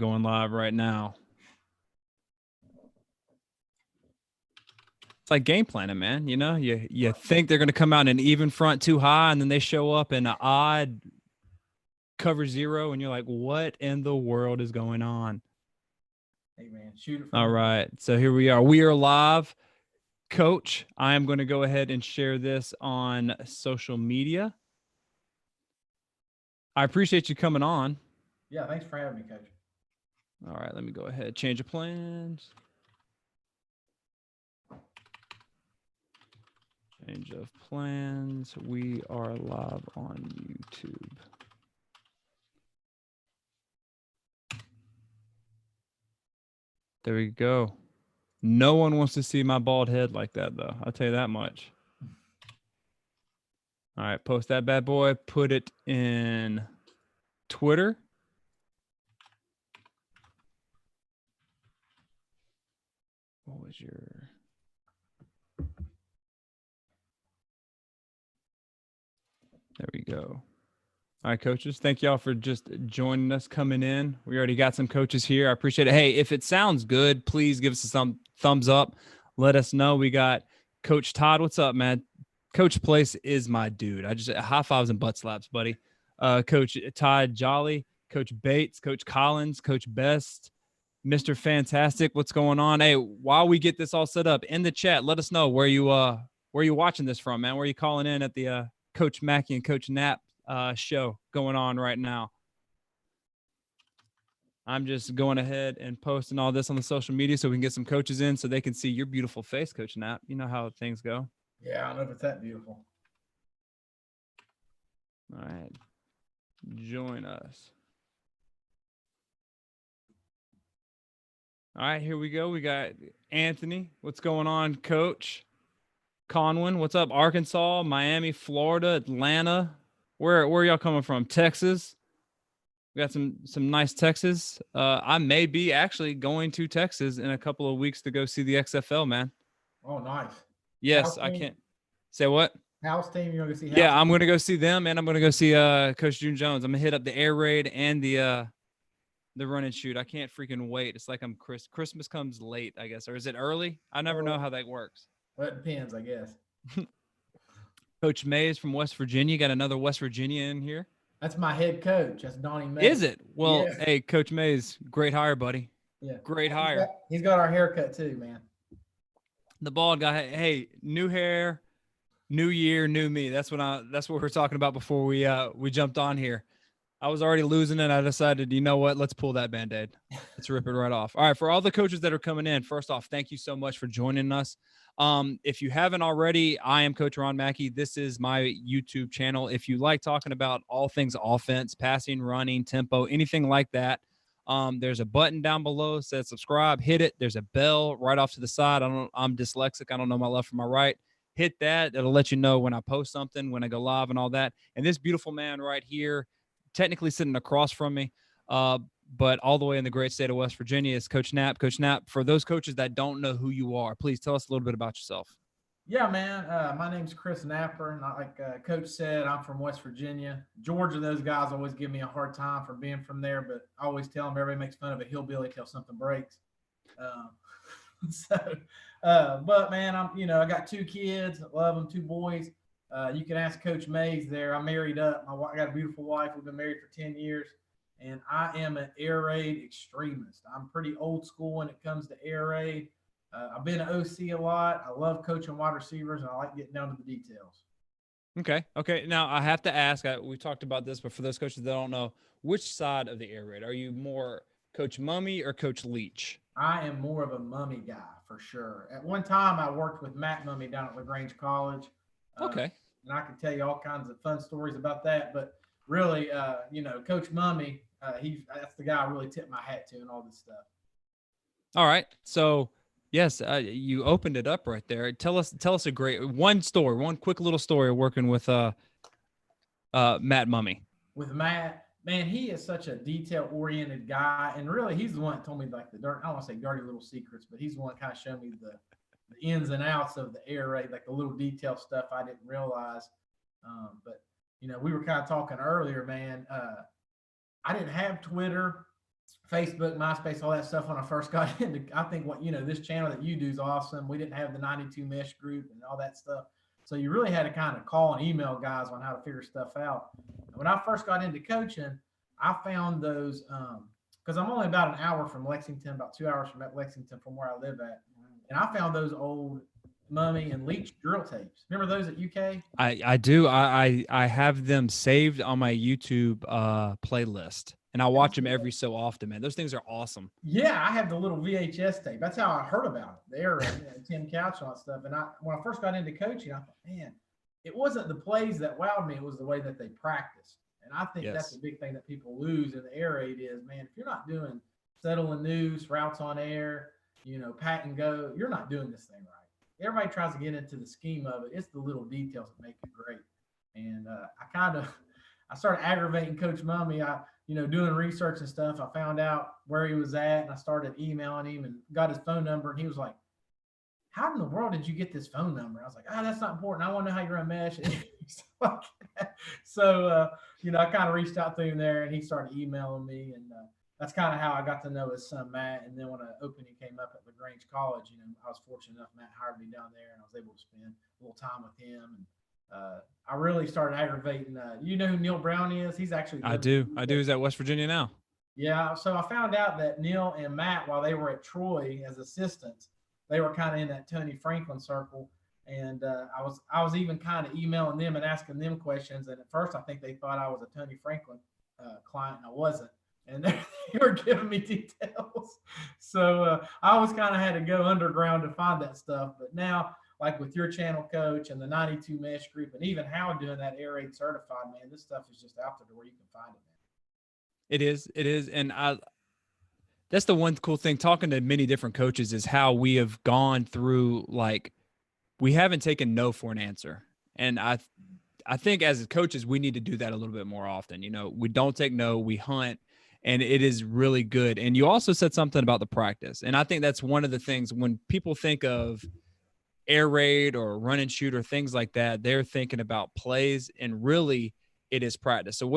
going live right now. It's like game planning, man. You know, you think they're going to come out in an even front too high, and then they show up in an odd cover zero, and you're like, what in the world is going on? Hey, man, shoot it. All right. So here we are. We are live. Coach, I am going to go ahead and share this on social media. I appreciate you coming on. Yeah, thanks for having me, Coach. All right, let me go ahead. Change of plans. Change of plans. We are live on YouTube. There we go. No one wants to see my bald head like that, though. I'll tell you that much. All right, post that bad boy. Put it in Twitter. What was your... There we go. All right, coaches. Thank y'all for just joining us, coming in. We already got some coaches here. I appreciate it. Hey, if it sounds good, please give us some thumbs up. Let us know. We got Coach Todd. What's up, man? Coach Place is my dude. I just high fives and butt slaps, buddy. Coach Todd Jolly, Coach Bates, Coach Collins, Coach Best, Mr. Fantastic. What's going on? Hey, while we get this all set up in the chat, let us know where you watching this from, man. Where you calling in at the Coach Mackey and Coach Nap show going on right now. I'm just going ahead and posting all this on the social media so we can get some coaches in so they can see your beautiful face, Coach Nap. You know how things go. Yeah, I don't know if it's that beautiful. All right. Join us. All right, here we go. We got Anthony. What's going on, Coach? Conwin, what's up? Arkansas, Miami, Florida, Atlanta. Where are y'all coming from? Texas. We got some nice Texas. I may be actually going to Texas in a couple of weeks to go see the XFL, man. Oh, nice. Yes, I can't say what. House team, you're going to see? Yeah, I'm going to go see them, and I'm going to go see Coach June Jones. I'm going to hit up the air raid and the run and shoot. I can't freaking wait. It's like Christmas comes late, I guess, or is it early? I never know how that works. Well, it depends, I guess. Coach Mays from West Virginia. Got another West Virginia in here. That's my head coach. That's Donnie Mays. Is it? Well, yeah. Hey, Coach Mays, great hire, buddy. Yeah. Great hire. He's got our haircut too, man. The bald guy. Hey, new hair, new year, new me. That's what we're talking about before we jumped on here. I was already losing it. I decided, you know what? Let's pull that Band-Aid. Let's rip it right off. All right. For all the coaches that are coming in, first off, thank you so much for joining us. If you haven't already, I am Coach Ron Mackey. This is my YouTube channel. If you like talking about all things offense, passing, running, tempo, anything like that, there's a button down below that says subscribe. Hit it. There's a bell right off to the side. I'm dyslexic. I don't know my left from my right. Hit that. It'll let you know when I post something, when I go live and all that. And this beautiful man right here, technically sitting across from me, but all the way in the great state of West Virginia is Coach Nap. Coach Nap, for those coaches that don't know who you are, please tell us a little bit about yourself. Yeah, man. My name's Chris Napper. And like Coach said, I'm from West Virginia. Georgia, those guys always give me a hard time for being from there, but I always tell them everybody makes fun of a hillbilly till something breaks. But man, I got 2 kids. I love them, 2 boys. You can ask Coach Mays there. I'm married up. I got a beautiful wife. We've been married for 10 years. And I am an air raid extremist. I'm pretty old school when it comes to air raid. I've been an OC a lot. I love coaching wide receivers, and I like getting down to the details. Okay. Now, I have to ask, we talked about this, but for those coaches that don't know, which side of the air raid? Are you more Coach Mummy or Coach Leach? I am more of a Mummy guy, for sure. At one time, I worked with Matt Mummy down at LaGrange College. Okay. And I can tell you all kinds of fun stories about that. But really, Coach Mummy, that's the guy I really tip my hat to and all this stuff. All right. So, yes, you opened it up right there. Tell us a one quick little story of working with Matt Mummy. With Matt, man, he is such a detail-oriented guy. And really, he's the one that told me like I don't want to say dirty little secrets, but he's the one that kind of showed me the ins and outs of the air raid, like the little detail stuff I didn't realize. But we were kind of talking earlier, man. I didn't have Twitter Facebook, MySpace, all that stuff when I first got into. I think this channel that you do is awesome. We didn't have the 92 mesh group and all that stuff. So you really had to kind of call and email guys on how to figure stuff out. When I first got into coaching, I found those because I'm only about an hour from Lexington, about 2 hours from Lexington from where I live at. And I found those old Mummy and Leach drill tapes. Remember those at UK? I do. I have them saved on my YouTube playlist, and I watch them every so often, man. Those things are awesome. Yeah, I have the little VHS tape. That's how I heard about it. There, Tim Couch and all that stuff. And when I first got into coaching, I thought, man, it wasn't the plays that wowed me. It was the way that they practiced. And I think that's the big thing that people lose in the air raid is, man, if you're not doing settle and noose, routes on air, pat and go, you're not doing this thing right. Everybody tries to get into the scheme of it. It's the little details that make it great. And I started aggravating Coach Mummy. Doing research and stuff. I found out where he was at, and I started emailing him and got his phone number. And he was like, "How in the world did you get this phone number?" I was like, "That's not important. I want to know how you run mesh." So I kind of reached out to him there, and he started emailing me, and that's kind of how I got to know his son Matt. And then when an opening came up at LaGrange College, I was fortunate enough Matt hired me down there, and I was able to spend a little time with him. And I really started aggravating. You know who Neil Brown is? He's actually. I do. He's at West Virginia now. Yeah. So I found out that Neil and Matt, while they were at Troy as assistants, they were kind of in that Tony Franklin circle. And I was even kind of emailing them and asking them questions. And at first, I think they thought I was a Tony Franklin client, and I wasn't. And they were giving me details. So I always kind of had to go underground to find that stuff. But now, like with your channel, Coach, and the 92 mesh group, and even Hal doing that Air Raid certified, man, this stuff is just out there to where you can find it, man. It is. And that's the one cool thing talking to many different coaches is how we have gone through, like, we haven't taken no for an answer. And I think as coaches, we need to do that a little bit more often. We don't take no, we hunt, and it is really good. And you also said something about the practice. And I think that's one of the things when people think of air raid or run and shoot or things like that, they're thinking about plays, and really it is practice. So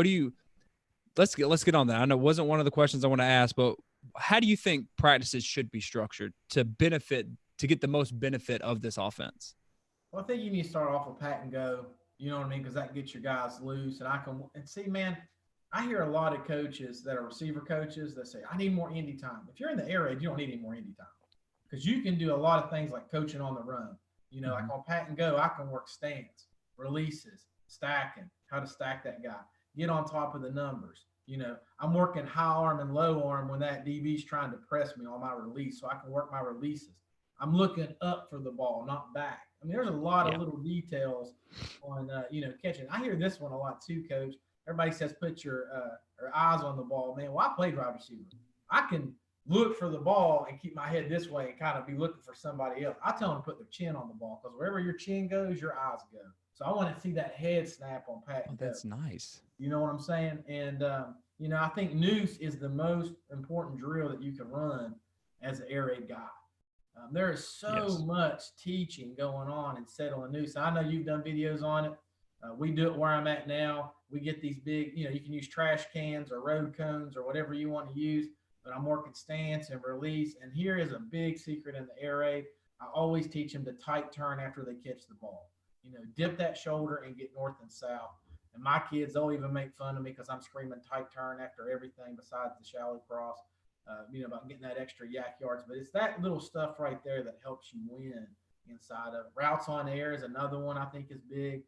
let's get on that. I know it wasn't one of the questions I want to ask, but how do you think practices should be structured to get the most benefit of this offense? Well, I think you need to start off with pat and go, you know what I mean? Because that gets your guys loose. And see, man, I hear a lot of coaches that are receiver coaches that say, I need more indie time. If you're in the air raid, you don't need any more indie time. Because you can do a lot of things like coaching on the run. Like on pat and go, I can work stance, releases, stacking, how to stack that guy, get on top of the numbers. I'm working high arm and low arm when that DB's trying to press me on my release, so I can work my releases. I'm looking up for the ball, not back. I mean, there's a lot of little details on, catching. I hear this one a lot too, Coach. Everybody says put your eyes on the ball. Man, well, I played wide receiver. I can look for the ball and keep my head this way and kind of be looking for somebody else. I tell them to put their chin on the ball because wherever your chin goes, your eyes go. So I want to see that head snap on pat. Oh, that's nice. You know what I'm saying? And, I think noose is the most important drill that you can run as an air raid guy. There is so much teaching going on in settle and noose. I know you've done videos on it. We do it where I'm at now. We get these big, you can use trash cans or road cones or whatever you want to use. But I'm working stance and release. And here is a big secret in the air raid. I always teach them to tight turn after they catch the ball. Dip that shoulder and get north and south. And my kids, they'll even make fun of me because I'm screaming tight turn after everything besides the shallow cross, about getting that extra yak yards. But it's that little stuff right there that helps you win inside of routes on air is another one I think is big,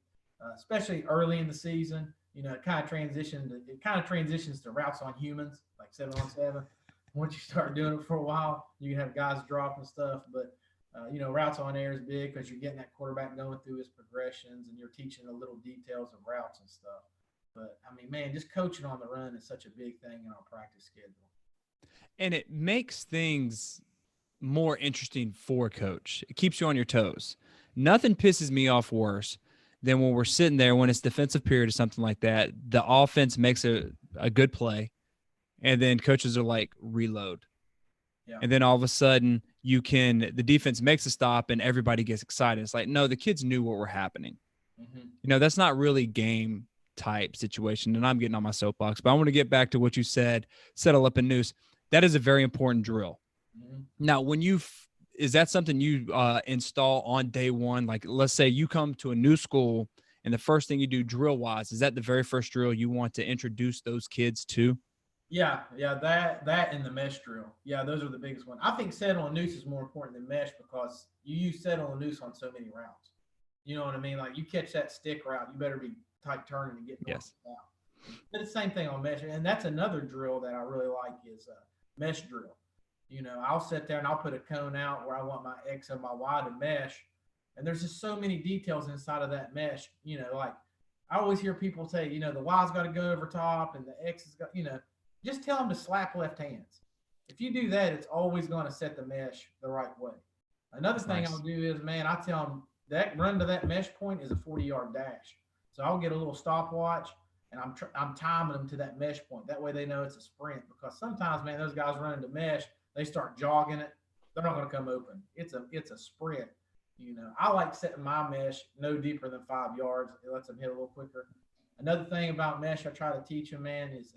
especially early in the season. It kind of transitions to routes on humans, like 7-on-7. Once you start doing it for a while, you can have guys dropping stuff. But, routes on air is big because you're getting that quarterback going through his progressions and you're teaching the little details of routes and stuff. But, I mean, man, just coaching on the run is such a big thing in our practice schedule. And it makes things more interesting for a coach. It keeps you on your toes. Nothing pisses me off worse than when we're sitting there when it's defensive period or something like that. The offense makes a good play, and then coaches are like, reload. Yeah. And then all of a sudden the defense makes a stop and everybody gets excited. It's like, no, the kids knew what were happening. Mm-hmm. That's not really game type situation. And I'm getting on my soapbox, but I want to get back to what you said, settle up and noose. That is a very important drill. Mm-hmm. Now, is that something you install on day one? Like, let's say you come to a new school and the first thing you do drill wise, is that the very first drill you want to introduce those kids to? Yeah, that and the mesh drill. Yeah, those are the biggest one. I think settle and noose is more important than mesh because you use settle and noose on so many routes. You know what I mean? Like you catch that stick route, you better be tight turning and get north Yes. out. But the same thing on mesh, and that's another drill that I really like is mesh drill. You know, I'll sit there and I'll put a cone out where I want my X and my Y to mesh, and there's just so many details inside of that mesh. You know, like I always hear people say, you know, the Y's got to go over top and the X has got, you know, just tell them to slap left hands. If you do that, it's always going to set the mesh the right way. Another thing nice. I'll do is, man, I tell them that run to that mesh point is a 40-yard dash. So I'll get a little stopwatch and I'm timing them to that mesh point. That way they know it's a sprint because sometimes, man, those guys running to mesh, they start jogging it. They're not going to come open. It's a sprint. You know, I like setting my mesh no deeper than 5 yards. It lets them hit a little quicker. Another thing about mesh I try to teach them, man, is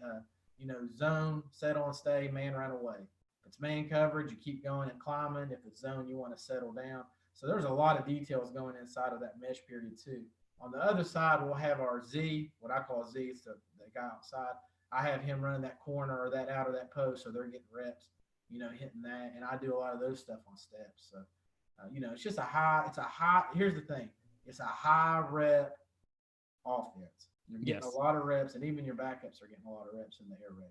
you know, zone, settle and stay, man, run away. If it's man coverage, you keep going and climbing. If it's zone, you want to settle down. So there's a lot of details going inside of that mesh period too. On the other side, we'll have our Z, what I call Z, it's the guy outside. I have him running that corner or that out of that post, so they're getting reps, you know, hitting that. And I do a lot of those stuff on steps. So, you know, it's just here's the thing. It's a high rep offense. You're getting a lot of reps, and even your backups are getting a lot of reps in the air raid.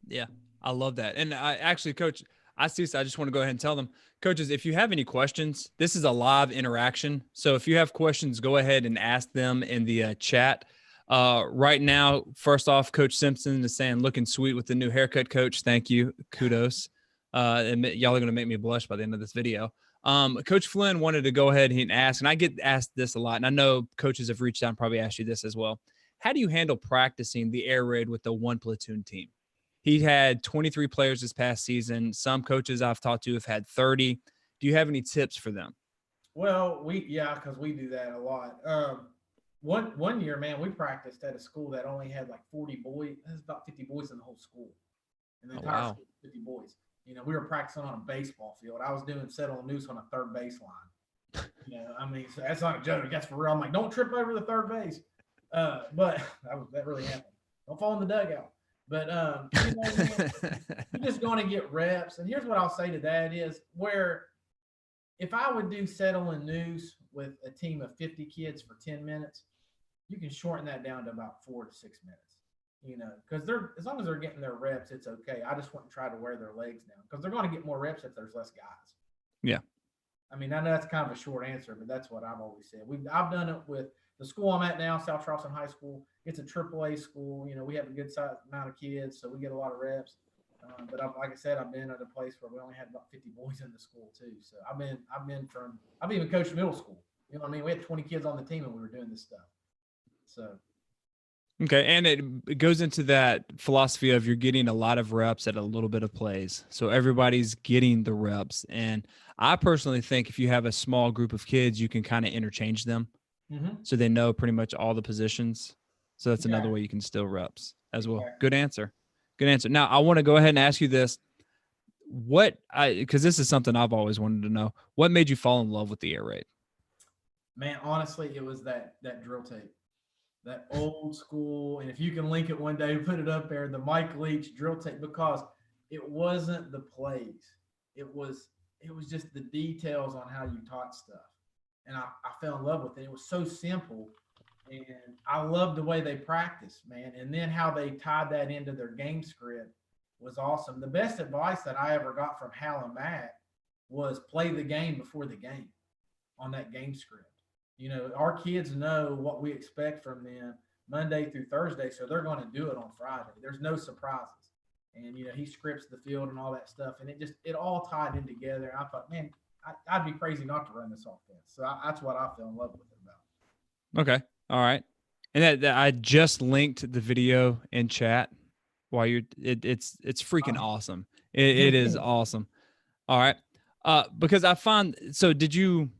Yeah, I love that. And I actually, Coach, I just want to go ahead and tell them, coaches, if you have any questions, this is a live interaction. So if you have questions, go ahead and ask them in the chat. Right now, first off, Coach Simpson is saying, looking sweet with the new haircut, Coach. Thank you. Kudos. And y'all are going to make me blush by the end of this video. Coach Flynn wanted to go ahead and ask, and I get asked this a lot, and I know coaches have reached out and probably asked you this as well. How do you handle practicing the air raid with the one platoon team? He had 23 players this past season. Some coaches I've talked to have had 30. Do you have any tips for them? Well, because we do that a lot. One year, man, we practiced at a school that only had like 40 boys. There's about 50 boys in the whole school. And the entire school, 50 boys. You know, we were practicing on a baseball field. I was doing settle and noose on a third baseline. You know, I mean, so that's not a joke. That's for real. I'm like, don't trip over the third base. But that really happened. Don't fall in the dugout. But you know, man, you're just going to get reps. And here's what I'll say to that is where if I would do settle and noose with a team of 50 kids for 10 minutes, you can shorten that down to about 4 to 6 minutes. You know, because as long as they're getting their reps, it's okay. I just wouldn't try to wear their legs down because they're going to get more reps if there's less guys. Yeah. I mean, I know that's kind of a short answer, but that's what I've always said. I've done it with the school I'm at now, South Charleston High School. It's a AAA school. You know, we have a good size amount of kids, so we get a lot of reps. But like I said, I've been at a place where we only had about 50 boys in the school too. So I've even coached middle school. You know what I mean? We had 20 kids on the team and we were doing this stuff. So. Okay. And it goes into that philosophy of you're getting a lot of reps at a little bit of plays. So everybody's getting the reps. And I personally think if you have a small group of kids, you can kind of interchange them. Mm-hmm. So they know pretty much all the positions. So that's another way you can steal reps as well. Good answer. Good answer. Now I want to go ahead and ask you this. Because this is something I've always wanted to know. What made you fall in love with the air raid? Man, honestly, it was that drill tape. That old school, and if you can link it one day, put it up there, the Mike Leach drill tape, because it wasn't the plays. It was just the details on how you taught stuff. And I fell in love with it. It was so simple. And I loved the way they practiced, man. And then how they tied that into their game script was awesome. The best advice that I ever got from Hal and Matt was play the game before the game on that game script. You know, our kids know what we expect from them Monday through Thursday, so they're going to do it on Friday. There's no surprises. And, you know, he scripts the field and all that stuff, and it all tied in together. And I thought, man, I'd be crazy not to run this offense. So that's what I fell in love with it about. Okay. All right. And that I just linked the video in chat while it's freaking awesome. It is awesome. All right. Because I found, so did you,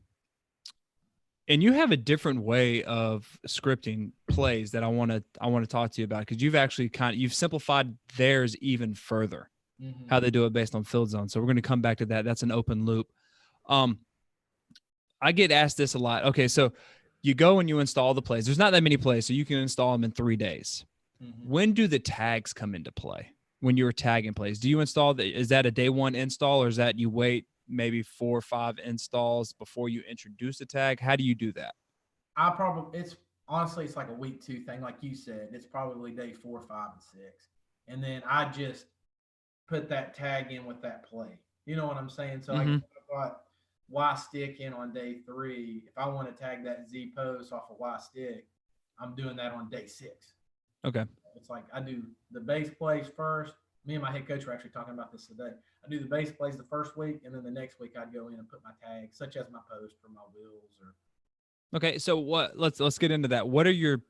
and you have a different way of scripting plays that I want to talk to you about, because you've actually you've simplified theirs even further. how they do it based on field zone. So we're going to come back to that. That's an open loop. I get asked this a lot. Okay, so you go and you install the plays. There's not that many plays, so you can install them in 3 days. When do the tags come into play? When you're tagging plays, do you install is that a day one install, or is that you wait maybe 4 or 5 installs before you introduce the tag? How do you do that? Honestly, it's like a week 2 thing. Like you said, it's probably day 4, 5, and 6. And then I just put that tag in with that play. You know what I'm saying? So like if I got Y stick in on day 3, if I want to tag that Z post off of Y stick, I'm doing that on day 6. Okay. It's like I do the base plays first. Me and my head coach were actually talking about this today. I do the base plays the first week, and then the next week I'd go in and put my tags, such as my post or my wheels or. Okay, so let's get into that. What are your,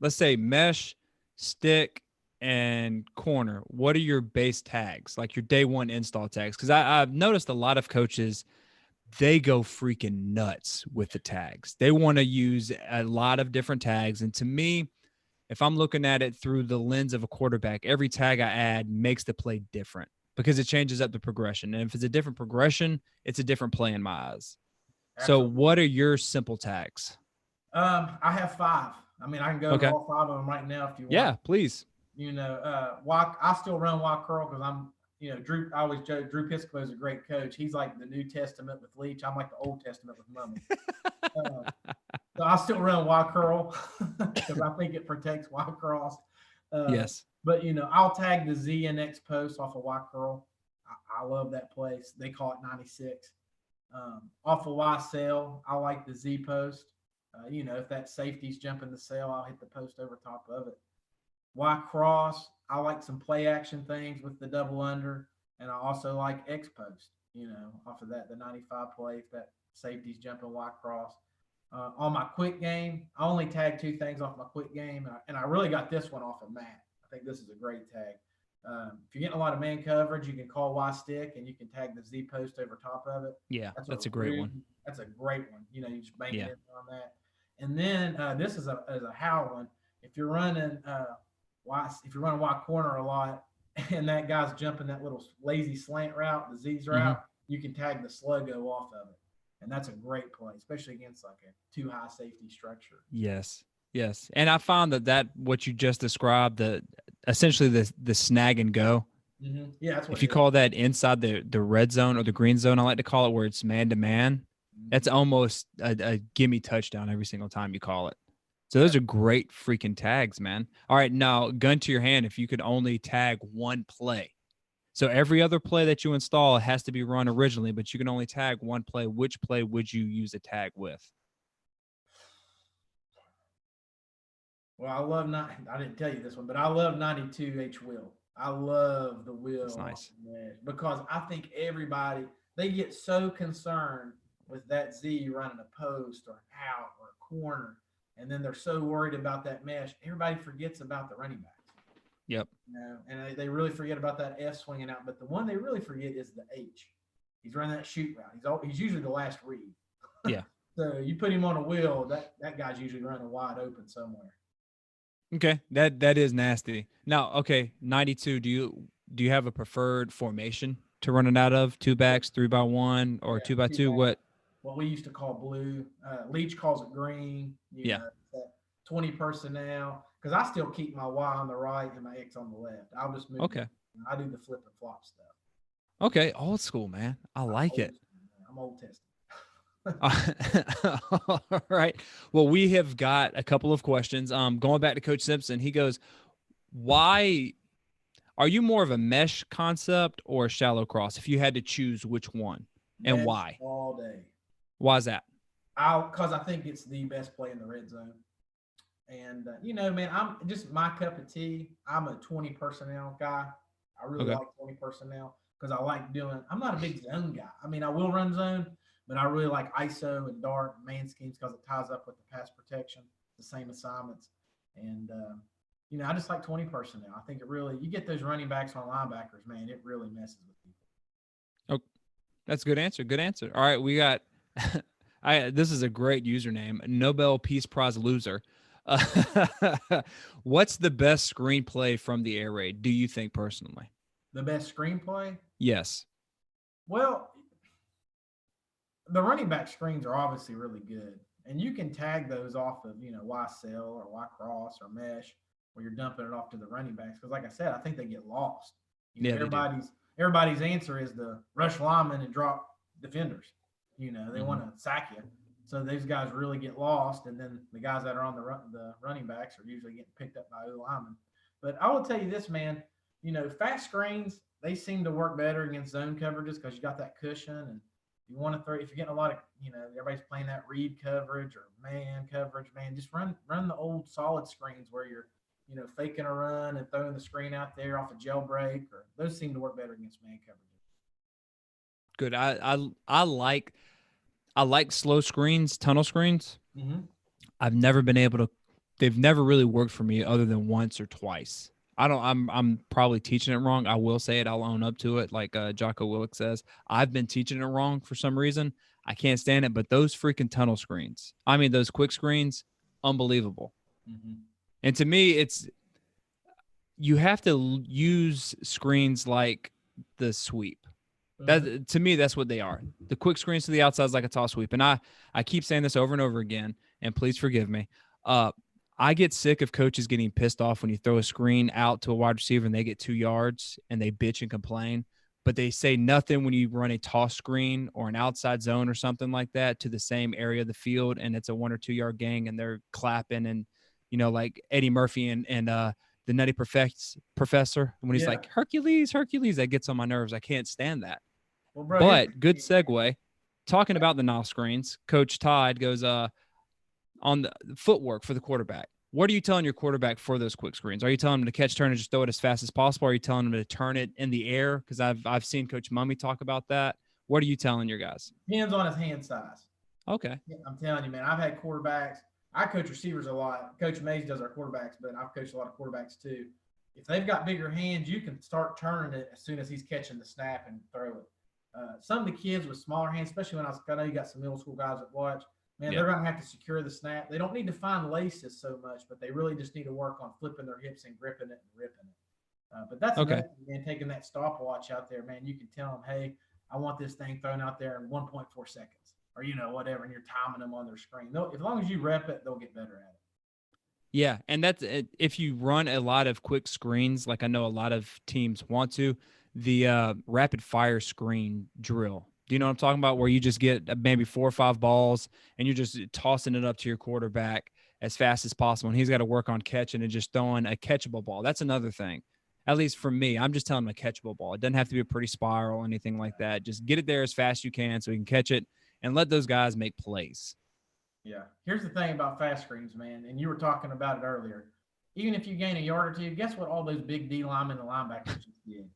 let's say, mesh, stick, and corner? What are your base tags, like your day one install tags? Because I've noticed a lot of coaches, they go freaking nuts with the tags. They want to use a lot of different tags. And to me, if I'm looking at it through the lens of a quarterback, every tag I add makes the play different because it changes up the progression. And if it's a different progression, it's a different play in my eyes. Absolutely. So what are your simple tags? I have 5. I mean, I can go to all 5 of them right now if you want. Yeah, please. You know, I still run Y curl because I'm, you know, Drew. I always joke Drew Piscopo is a great coach. He's like the New Testament with Leach. I'm like the Old Testament with Mummy. So I still run Y curl because I think it protects Y cross. Yes. But you know, I'll tag the Z and X post off of Y curl. I love that place. They call it 96. Off of Y sail, I like the Z post. You know, if that safety's jumping the sail, I'll hit the post over top of it. Y cross, I like some play action things with the double under, and I also like X post. You know, off of that, the 95 play, if that safety's jumping Y cross. On my quick game, I only tag 2 things off my quick game, and I really got this one off of Matt. I think this is a great tag. If you're getting a lot of man coverage, you can call Y stick and you can tag the Z post over top of it. Yeah, that's a great one. That's a great one. You know, you just bank it in on that. And then this is a how one. If you're running Y corner a lot and that guy's jumping that little lazy slant route, the Z's route, you can tag the sluggo off of it. And that's a great play, especially against like a too high safety structure. Yes. Yes. And I found that what you just described, essentially the snag and go. Yeah, that's what if you call that inside the red zone or the green zone, I like to call it, where it's man to man, that's almost a gimme touchdown every single time you call it. So those are great freaking tags, man. All right, now gun to your hand, if you could only tag one play. So every other play that you install has to be run originally, but you can only tag one play. Which play would you use a tag with? Well, I didn't tell you this one, but I love 92 H wheel. I love the wheel. That's nice. Because I think everybody, they get so concerned with that Z running a post or out or a corner, and then they're so worried about that mesh. Everybody forgets about the running backs. Yep. You know, and they really forget about that F swinging out. But the one they really forget is the H. He's running that shoot route. He's usually the last read. Yeah. So you put him on a wheel, that guy's usually running wide open somewhere. Okay, that is nasty. Now, okay, 92. Do you have a preferred formation to run it out of? 2 backs, 3-by-1, or 2-by-2? What we used to call blue. Leach calls it green. You know, 20 personnel. Because I still keep my Y on the right and my X on the left. I'll just move. Okay. I do the flip and flop stuff. Okay, old school, man. I like it. I'm Old Testament. All right. Well, we have got a couple of questions. Going back to Coach Simpson, he goes, why are you more of a mesh concept or a shallow cross? If you had to choose which one and mesh why? All day. Why is that? Because I think it's the best play in the red zone. And, you know, man, I'm just my cup of tea. I'm a 20 personnel guy. I really like 20 personnel because I like I'm not a big zone guy. I mean, I will run zone, but I really like ISO and dart man schemes because it ties up with the pass protection, the same assignments. And, you know, I just like 20 personnel. I think you get those running backs on linebackers, man, it really messes with people. Oh, that's a good answer. Good answer. All right. We got, this is a great username, Nobel Peace Prize loser. What's the best screenplay from the air raid, do you think personally? The best screenplay? Yes. Well, the running back screens are obviously really good. And you can tag those off of, Y cell or Y cross or mesh where you're dumping it off to the running backs. Because like I said, I think they get lost. Yeah, they do. Everybody's answer is the rush lineman and drop defenders. They want to sack you. So those guys really get lost. And then the guys that are on the running backs are usually getting picked up by O linemen. But I will tell you this, man, fast screens, they seem to work better against zone coverages because you got that cushion. And you want to throw, if you're getting a lot of, everybody's playing that read coverage or man coverage, man, just run the old solid screens where you're, faking a run and throwing the screen out there off a jailbreak, or those seem to work better against man coverages. Good. I like slow screens, tunnel screens. Mm-hmm. I've never been able to. They've never really worked for me other than once or twice. I'm probably teaching it wrong. I will say it. I'll own up to it. Like Jocko Willick says, I've been teaching it wrong for some reason. I can't stand it. But those freaking tunnel screens, I mean, those quick screens, unbelievable. Mm-hmm. And to me, you have to use screens like the sweep. That, to me, that's what they are. The quick screens to the outside is like a toss sweep. And I keep saying this over and over again, and please forgive me. I get sick of coaches getting pissed off when you throw a screen out to a wide receiver and they get 2 yards and they bitch and complain, but they say nothing when you run a toss screen or an outside zone or something like that to the same area of the field and it's a 1 or 2 yard gang and they're clapping and, like Eddie Murphy and the Nutty Professor when he's like, Hercules, that gets on my nerves. I can't stand that. Well, bro, but good segue. Talking about the NOS screens, Coach Todd goes, on the footwork for the quarterback. What are you telling your quarterback for those quick screens? Are you telling him to catch, turn, and just throw it as fast as possible? Or are you telling him to turn it in the air? Because I've seen Coach Mummy talk about that. What are you telling your guys? Depends on his hand size. Okay. I'm telling you, man, I've had quarterbacks. I coach receivers a lot. Coach Mays does our quarterbacks, but I've coached a lot of quarterbacks too. If they've got bigger hands, you can start turning it as soon as he's catching the snap and throw it. Some of the kids with smaller hands, especially when I know you got some middle school guys that watch, man, they're going to have to secure the snap. They don't need to find laces so much, but they really just need to work on flipping their hips and gripping it and ripping it. But that's okay. Another thing, man, taking that stopwatch out there, man, you can tell them, hey, I want this thing thrown out there in 1.4 seconds or, whatever, and you're timing them on their screen. As long as you rep it, they'll get better at it. Yeah, and that's if you run a lot of quick screens, like I know a lot of teams want to, the rapid fire screen drill. Do you know what I'm talking about? Where you just get maybe 4 or 5 balls and you're just tossing it up to your quarterback as fast as possible. And he's got to work on catching and just throwing a catchable ball. That's another thing. At least for me, I'm just telling him a catchable ball. It doesn't have to be a pretty spiral or anything like that. Just get it there as fast as you can so he can catch it and let those guys make plays. Yeah. Here's the thing about fast screens, man. And you were talking about it earlier. Even if you gain a yard or two, guess what all those big D linemen and linebackers just did?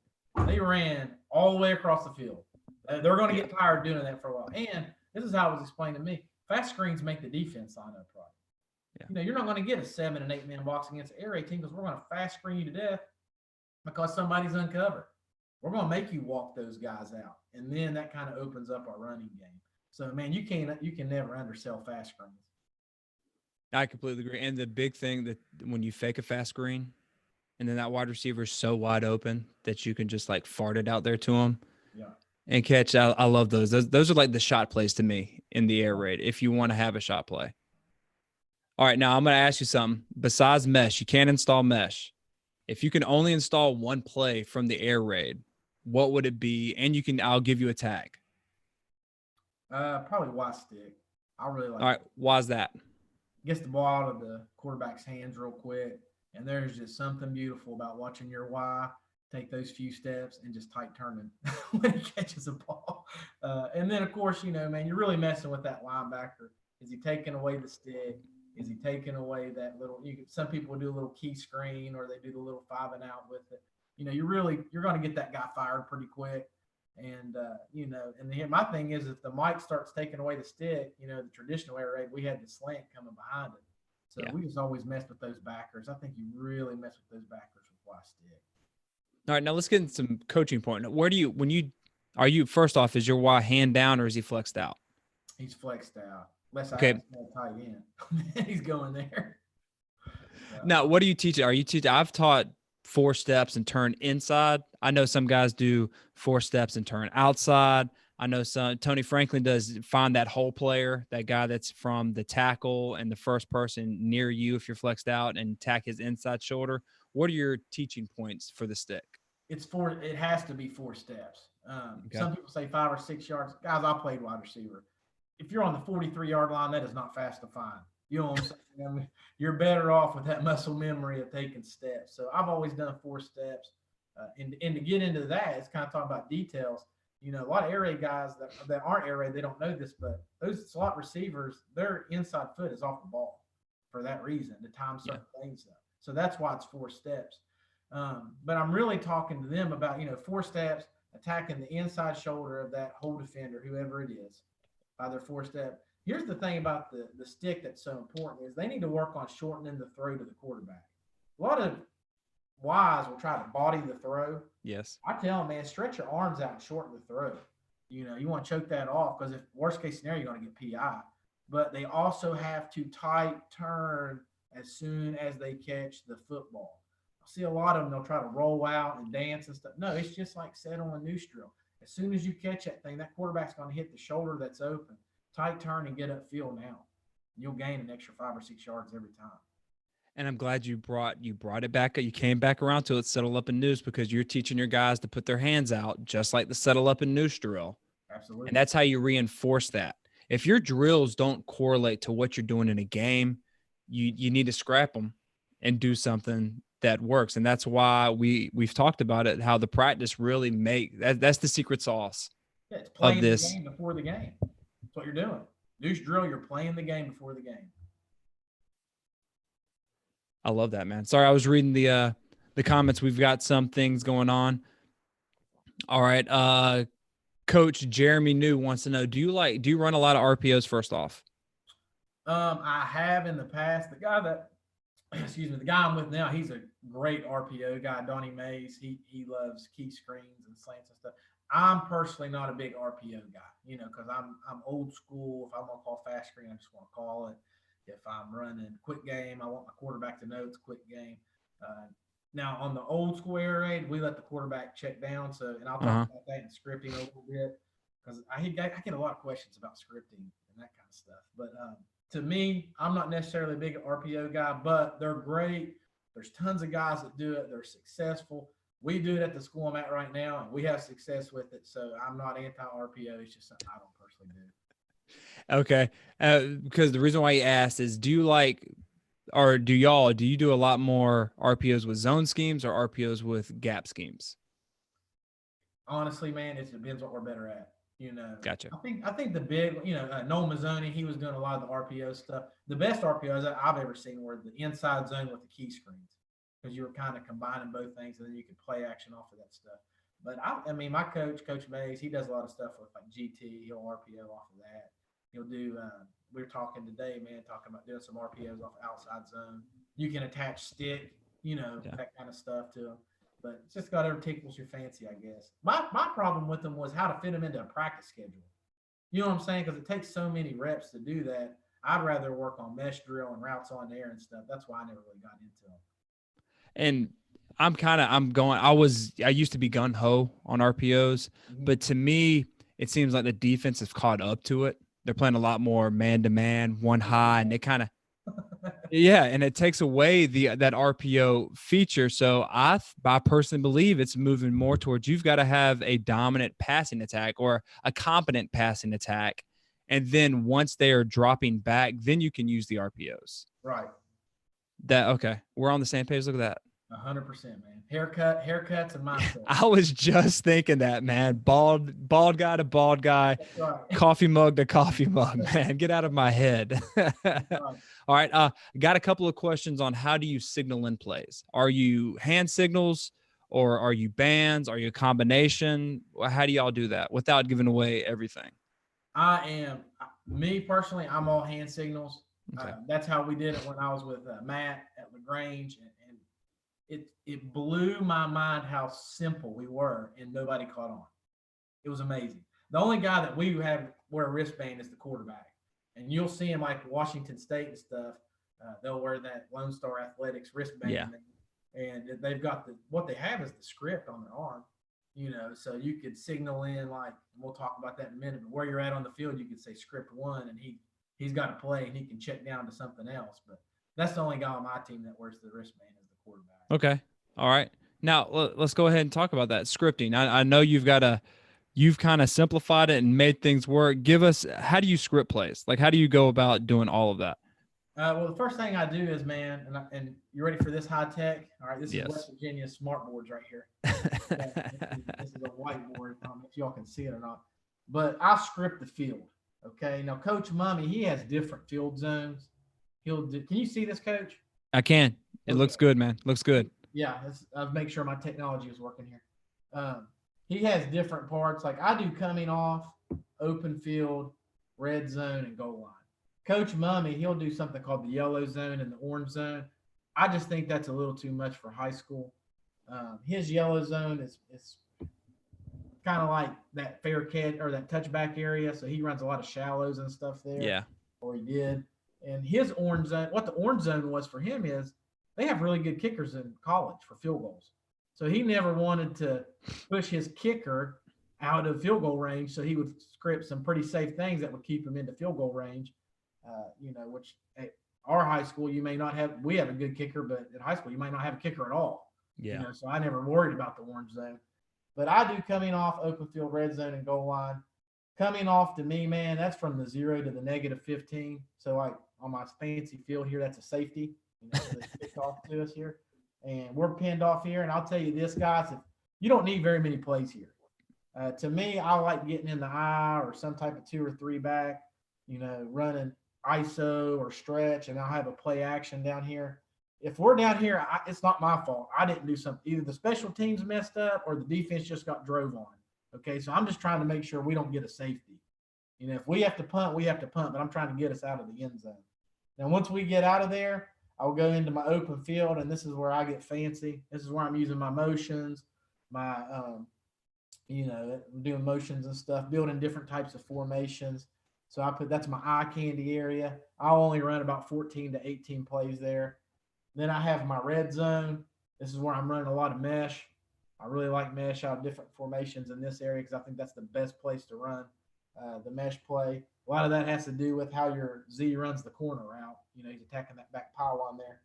They ran all the way across the field. They're going to get tired doing that for a while. And this is how it was explained to me. Fast screens make the defense line up right. Yeah. You're not going to get a 7 and 8 man box against an air raid team because we're going to fast screen you to death because somebody's uncovered. We're going to make you walk those guys out. And then that kind of opens up our running game. So, man, you can never undersell fast screens. I completely agree. And the big thing that when you fake a fast screen and then that wide receiver is so wide open that you can just like fart it out there to him. Yeah. And catch. I love those. Those are like the shot plays to me in the air raid if you want to have a shot play. All right, now I'm going to ask you something. Besides mesh, you can't install mesh. If you can only install one play from the air raid, what would it be? And I'll give you a tag. Probably Y stick. I really like. All right, why's that? Gets the ball out of the quarterback's hands real quick, and there's just something beautiful about watching your Y take those few steps and just tight turning when he catches a ball. And then, of course, man, you're really messing with that linebacker. Is he taking away the stick? Is he taking away that little – some people do a little key screen or they do the little 5 and out with it. You're going to get that guy fired pretty quick. And, and my thing is if the mic starts taking away the stick, the traditional air raid, we had the slant coming behind it. So we just always messed with those backers. I think you really mess with those backers with Y stick. All right, now let's get into some coaching point. Where do you, first off, is your Y hand down or is he flexed out? He's flexed out. Unless okay. I tight end. He's going there. Now, what do you teach? I've taught 4 steps and turn inside. I know some guys do 4 steps and turn outside. I know Tony Franklin does find that hole player, that guy that's from the tackle and the first person near you if you're flexed out, and tack his inside shoulder. What are your teaching points for the stick? It has to be 4 steps. Okay. Some people say 5 or 6 yards. Guys, I played wide receiver. If you're on the 43-yard line, that is not fast to find. You know what I'm saying? I mean, you're better off with that muscle memory of taking steps. So I've always done 4 steps. And to get into that, it's kind of talking about details. You know, a lot of air raid guys that aren't air raid, they don't know this, but those slot receivers, their inside foot is off the ball for that reason, to time certain things up. So that's why it's 4 steps. But I'm really talking to them about, 4 steps, attacking the inside shoulder of that hole defender, whoever it is, by their 4-step. Here's the thing about the stick that's so important is they need to work on shortening the throw to the quarterback. A lot of Y's will try to body the throw. Yes. I tell them, man, stretch your arms out and shorten the throw. You want to choke that off because if worst case scenario, you're going to get PI. But they also have to tight turn as soon as they catch the football. I see a lot of them, they'll try to roll out and dance and stuff. No, it's just like set on a noose drill. As soon as you catch that thing, that quarterback's going to hit the shoulder that's open. Tight turn and get upfield now. You'll gain an extra 5 or 6 yards every time. And I'm glad you brought it back. You came back around to it, settle up and noose, because you're teaching your guys to put their hands out, just like the settle up and noose drill. Absolutely. And that's how you reinforce that. If your drills don't correlate to what you're doing in a game, you need to scrap them and do something that works. And that's why we've talked about it, how the practice really that's the secret sauce. Yeah, it's playing the game before the game. That's what you're doing. Noose drill, you're playing the game before the game. I love that, man. Sorry, I was reading the comments. We've got some things going on. All right. Coach Jeremy New wants to know, do you run a lot of RPOs first off? I have in the past. The guy I'm with now, he's a great RPO guy, Donnie Mays. He loves key screens and slants and stuff. I'm personally not a big RPO guy, because I'm old school. If I'm going to call fast screen, I just want to call it. If I'm running quick game, I want my quarterback to know it's quick game. Now, on the old school air raid, we let the quarterback check down. And I'll talk about that and scripting a little bit, because I get a lot of questions about scripting and that kind of stuff. But to me, I'm not necessarily a big RPO guy, but they're great. There's tons of guys that do it. They're successful. We do it at the school I'm at right now, and we have success with it. So I'm not anti-RPO. It's just something I don't personally do. Okay. Because the reason why he asked is, do you do a lot more RPOs with zone schemes or RPOs with gap schemes? Honestly, man, it depends what we're better at. Gotcha. I think the big, Noel Mazzoni, he was doing a lot of the RPO stuff. The best RPOs I've ever seen were the inside zone with the key screens, because you were kind of combining both things, and then you could play action off of that stuff. But my Coach Mays, he does a lot of stuff with like GT, he'll RPO off of that. He'll do, we were talking today, man, talking about doing some RPOs off outside zone. You can attach stick, that kind of stuff to them. But it's just whatever tickles your fancy, I guess. My problem with them was how to fit them into a practice schedule. You know what I'm saying? Because it takes so many reps to do that. I'd rather work on mesh drill and routes on air and stuff. That's why I never really got into them. And I used to be gun ho on RPOs, but to me, it seems like the defense has caught up to it. They're playing a lot more man to man, one high, and they kind of, and it takes away that RPO feature. So I personally believe it's moving more towards, you've got to have a dominant passing attack or a competent passing attack. And then once they are dropping back, then you can use the RPOs. Right. Okay. We're on the same page. Look at that. 100%, man. Haircuts and mindset. I was just thinking that, man. Bald guy to bald guy, right. Coffee mug to coffee mug, man. Get out of my head. Right. All right. Got a couple of questions on how do you signal in plays? Are you hand signals or are you bands? Are you a combination? How do y'all do that without giving away everything? Me personally, I'm all hand signals. Okay. That's how we did it when I was with Matt at LaGrange, and it blew my mind how simple we were, and nobody caught on. It was amazing. The only guy that we have wear a wristband is the quarterback, and you'll see him like Washington State and stuff. They'll wear that Lone Star Athletics wristband. Yeah. and they've got what they have is the script on their arm, so you could signal in, like, we'll talk about that in a minute, but where you're at on the field, you could say script 1, and he's got to play, and he can check down to something else. But that's the only guy on my team that wears the wristband is the quarterback. Okay. All right. Now let's go ahead and talk about that scripting. I know you've kind of simplified it and made things work. Give us, how do you script plays? Like, how do you go about doing all of that? Well, the first thing I do is, man, and you ready for this high tech? All right, this is West Virginia smart boards right here. This is a whiteboard. I don't know if y'all can see it or not, but I script the field. Okay, now Coach Mummy, he has different field zones. Can you see this, Coach? I can. It looks good, man. Looks good. Yeah, I'll make sure my technology is working here. He has different parts. Like I do coming off, open field, red zone, and goal line. Coach Mummy, he'll do something called the yellow zone and the orange zone. I just think that's a little too much for high school. His yellow zone is kind of like that fair catch or that touchback area. So he runs a lot of shallows and stuff there. Yeah. Or he did. And his orange zone, what the orange zone was for him is they have really good kickers in college for field goals. So he never wanted to push his kicker out of field goal range. So he would script some pretty safe things that would keep him into field goal range. Which at our high school, we have a good kicker, but at high school, you might not have a kicker at all. Yeah. So I never worried about the orange zone. But I do coming off, open field, red zone, and goal line. Coming off to me, man, that's from the 0 to the -15. So like on my fancy field here, that's a safety. So they kick off to us here. And we're pinned off here. And I'll tell you this, guys, if you don't need very many plays here. To me, I like getting in the eye or some type of 2 or 3 back, running ISO or stretch, and I'll have a play action down here. If we're down here, it's not my fault. I didn't do something. Either the special teams messed up or the defense just got drove on. Okay, so I'm just trying to make sure we don't get a safety. If we have to punt, we have to punt, but I'm trying to get us out of the end zone. Now, once we get out of there, I'll go into my open field, and this is where I get fancy. This is where I'm using my motions, I'm doing motions and stuff, building different types of formations. So that's my eye candy area. I'll only run about 14 to 18 plays there. Then I have my red zone. This is where I'm running a lot of mesh. I really like mesh out of different formations in this area because I think that's the best place to run the mesh play. A lot of that has to do with how your Z runs the corner route. He's attacking that back pylon there.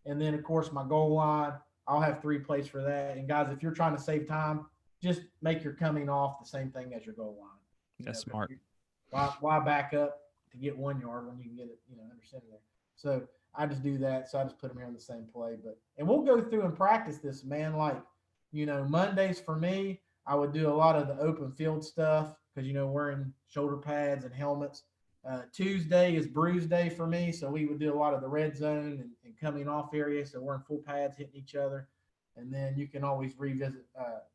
And then, of course, my goal line, I'll have 3 plays for that. And, guys, if you're trying to save time, just make your coming off the same thing as your goal line. That's smart. Why back up to get 1 yard when you can get it, under center there? So I just do that. So I just put them here on the same play. And we'll go through and practice this, man. Like, Mondays for me, I would do a lot of the open field stuff because, wearing shoulder pads and helmets. Tuesday is bruise day for me. So we would do a lot of the red zone and coming off area. So we're in full pads hitting each other. And then you can always revisit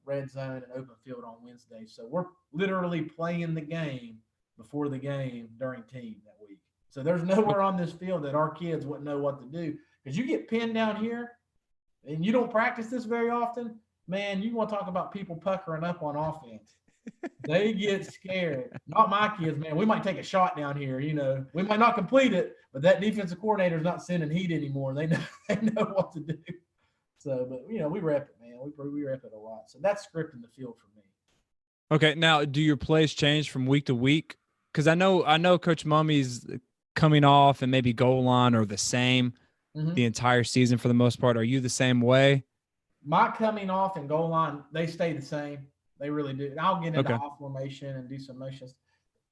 red zone and open field on Wednesday. So we're literally playing the game before the game during team that week. So there's nowhere on this field that our kids wouldn't know what to do. Because you get pinned down here and you don't practice this very often, man, you want to talk about people puckering up on offense. They get scared. Not my kids, man. We might take a shot down here, We might not complete it, but that defensive coordinator is not sending heat anymore. They know what to do. So, but, we rep it, man. We rep it a lot. So that's scripting the field for me. Okay. Now, do your plays change from week to week? Because I know Coach Mummy's coming off and maybe goal line are the same the entire season for the most part. Are you the same way? My coming off and goal line, they stay the same. They really do. And I'll get into off formation and do some motions.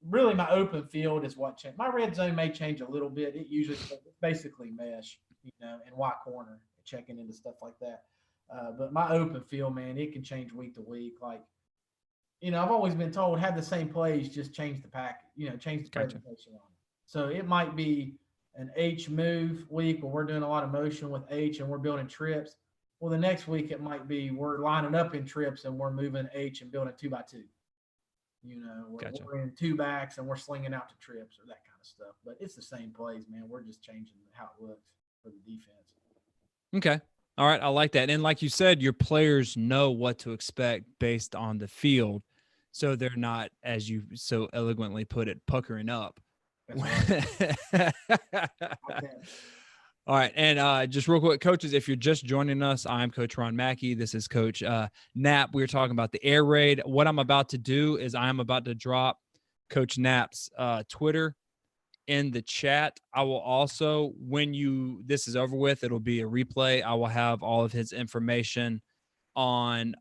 Really, my open field is what changed. My red zone may change a little bit. It usually basically mesh, and Y corner, checking into stuff like that. But my open field, man, it can change week to week. Like, I've always been told have the same plays, just change the pack, change the presentation on it. So it might be an H move week where we're doing a lot of motion with H and we're building trips. Well, the next week it might be we're lining up in trips and we're moving H and building 2x2. We're in 2 backs and we're slinging out to trips or that kind of stuff. But it's the same plays, man. We're just changing how it looks for the defense. Okay. All right. I like that. And like you said, your players know what to expect based on the field. So they're not, as you so eloquently put it, puckering up. That's right. All right. And just real quick, coaches, if you're just joining us, I'm Coach Ron Mackey. This is Coach Knapp. We were talking about the air raid. What I'm about to do is I'm about to drop Coach Knapp's Twitter in the chat. I will also, when this is over with, it'll be a replay. I will have all of his information on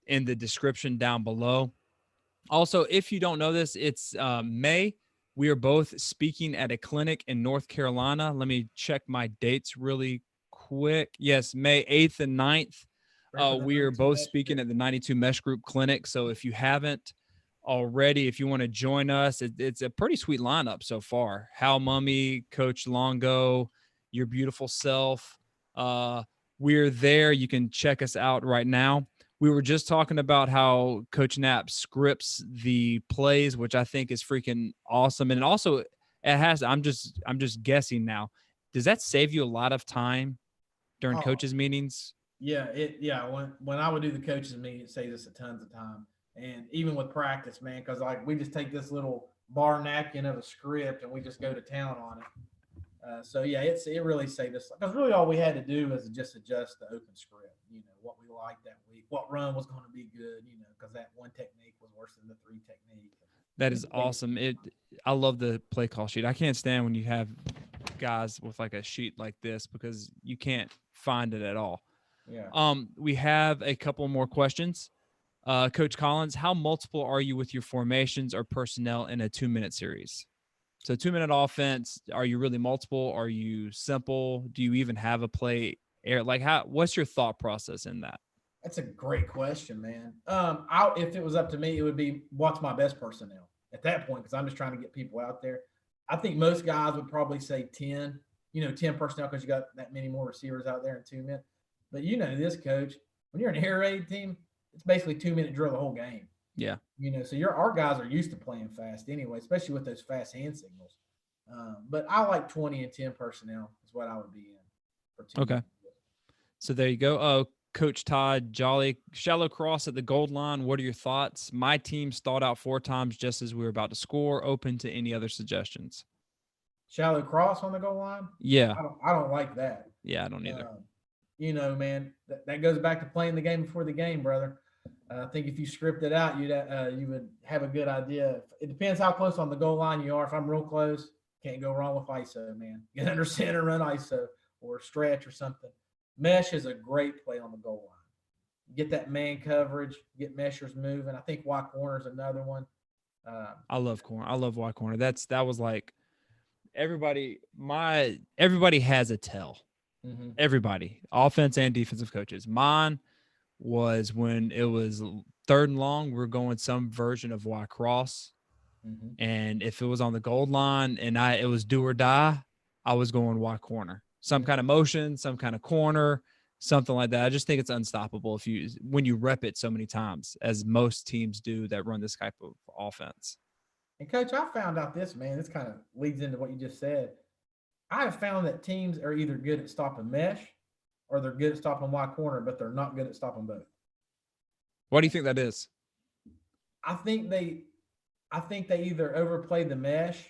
in the description down below. Also, if you don't know this, it's May. We are both speaking at a clinic in North Carolina. Let me check my dates really quick. Yes, May 8th and 9th. We are both speaking at the 92 Mesh Group Clinic. So if you haven't already, if you want to join us, it's a pretty sweet lineup so far. Hal Mummy, Coach Longo, your beautiful self. We're there. You can check us out right now. We were just talking about how Coach Knapp scripts the plays, which I think is freaking awesome. And also it has, I'm just guessing now. Does that save you a lot of time during coaches meetings? Yeah. When I would do the coaches meeting, it saves us a tons of time. And even with practice, man, because like we just take this little bar napkin of a script and we just go to town on it. So yeah, it really saved us, because really all we had to do was just adjust the open script, what we liked that week, what run was going to be good, because that one technique was worse than the 3 technique. That is awesome. I love the play call sheet. I can't stand when you have guys with like a sheet like this, because you can't find it at all. Yeah. We have a couple more questions. Coach Collins, how multiple are you with your formations or personnel in a 2-minute series? So 2-minute offense, are you really multiple? Are you simple? Do you even have a play air? Like what's your thought process in that? That's a great question, man. If it was up to me, it would be what's my best personnel at that point, because I'm just trying to get people out there. I think most guys would probably say 10, 10 personnel, because you got that many more receivers out there in 2 minutes. But this, coach, when you're an air raid team, it's basically 2-minute drill the whole game. Yeah. So our guys are used to playing fast anyway, especially with those fast hand signals. But I like 20 and 10 personnel is what I would be in for 2 Okay. minutes. So there you go. Coach Todd Jolly, shallow cross at the goal line. What are your thoughts? My team stalled out 4 times just as we were about to score. Open to any other suggestions. Shallow cross on the goal line? Yeah. I don't like that. Yeah, I don't either. Man, that goes back to playing the game before the game, brother. I think if you script it out, you would have a good idea. It depends how close on the goal line you are. If I'm real close, can't go wrong with ISO, man. Get under center, run ISO or stretch or something. Mesh is a great play on the goal line. Get that man coverage, get meshers moving. I think Y corner is another one. I love corner. I love Y corner. That was like everybody has a tell. Mm-hmm. Everybody, offense and defensive coaches. Mine was when it was 3rd and long, we're going some version of Y cross. Mm-hmm. And if it was on the goal line and it was do or die, I was going Y corner. Some kind of motion, some kind of corner, something like that. I just think it's unstoppable when you rep it so many times, as most teams do that run this type of offense. And Coach, I found out this, man, this kind of leads into what you just said. I have found that teams are either good at stopping mesh or they're good at stopping Y corner, but they're not good at stopping both. Why do you think that is? I think they either overplay the mesh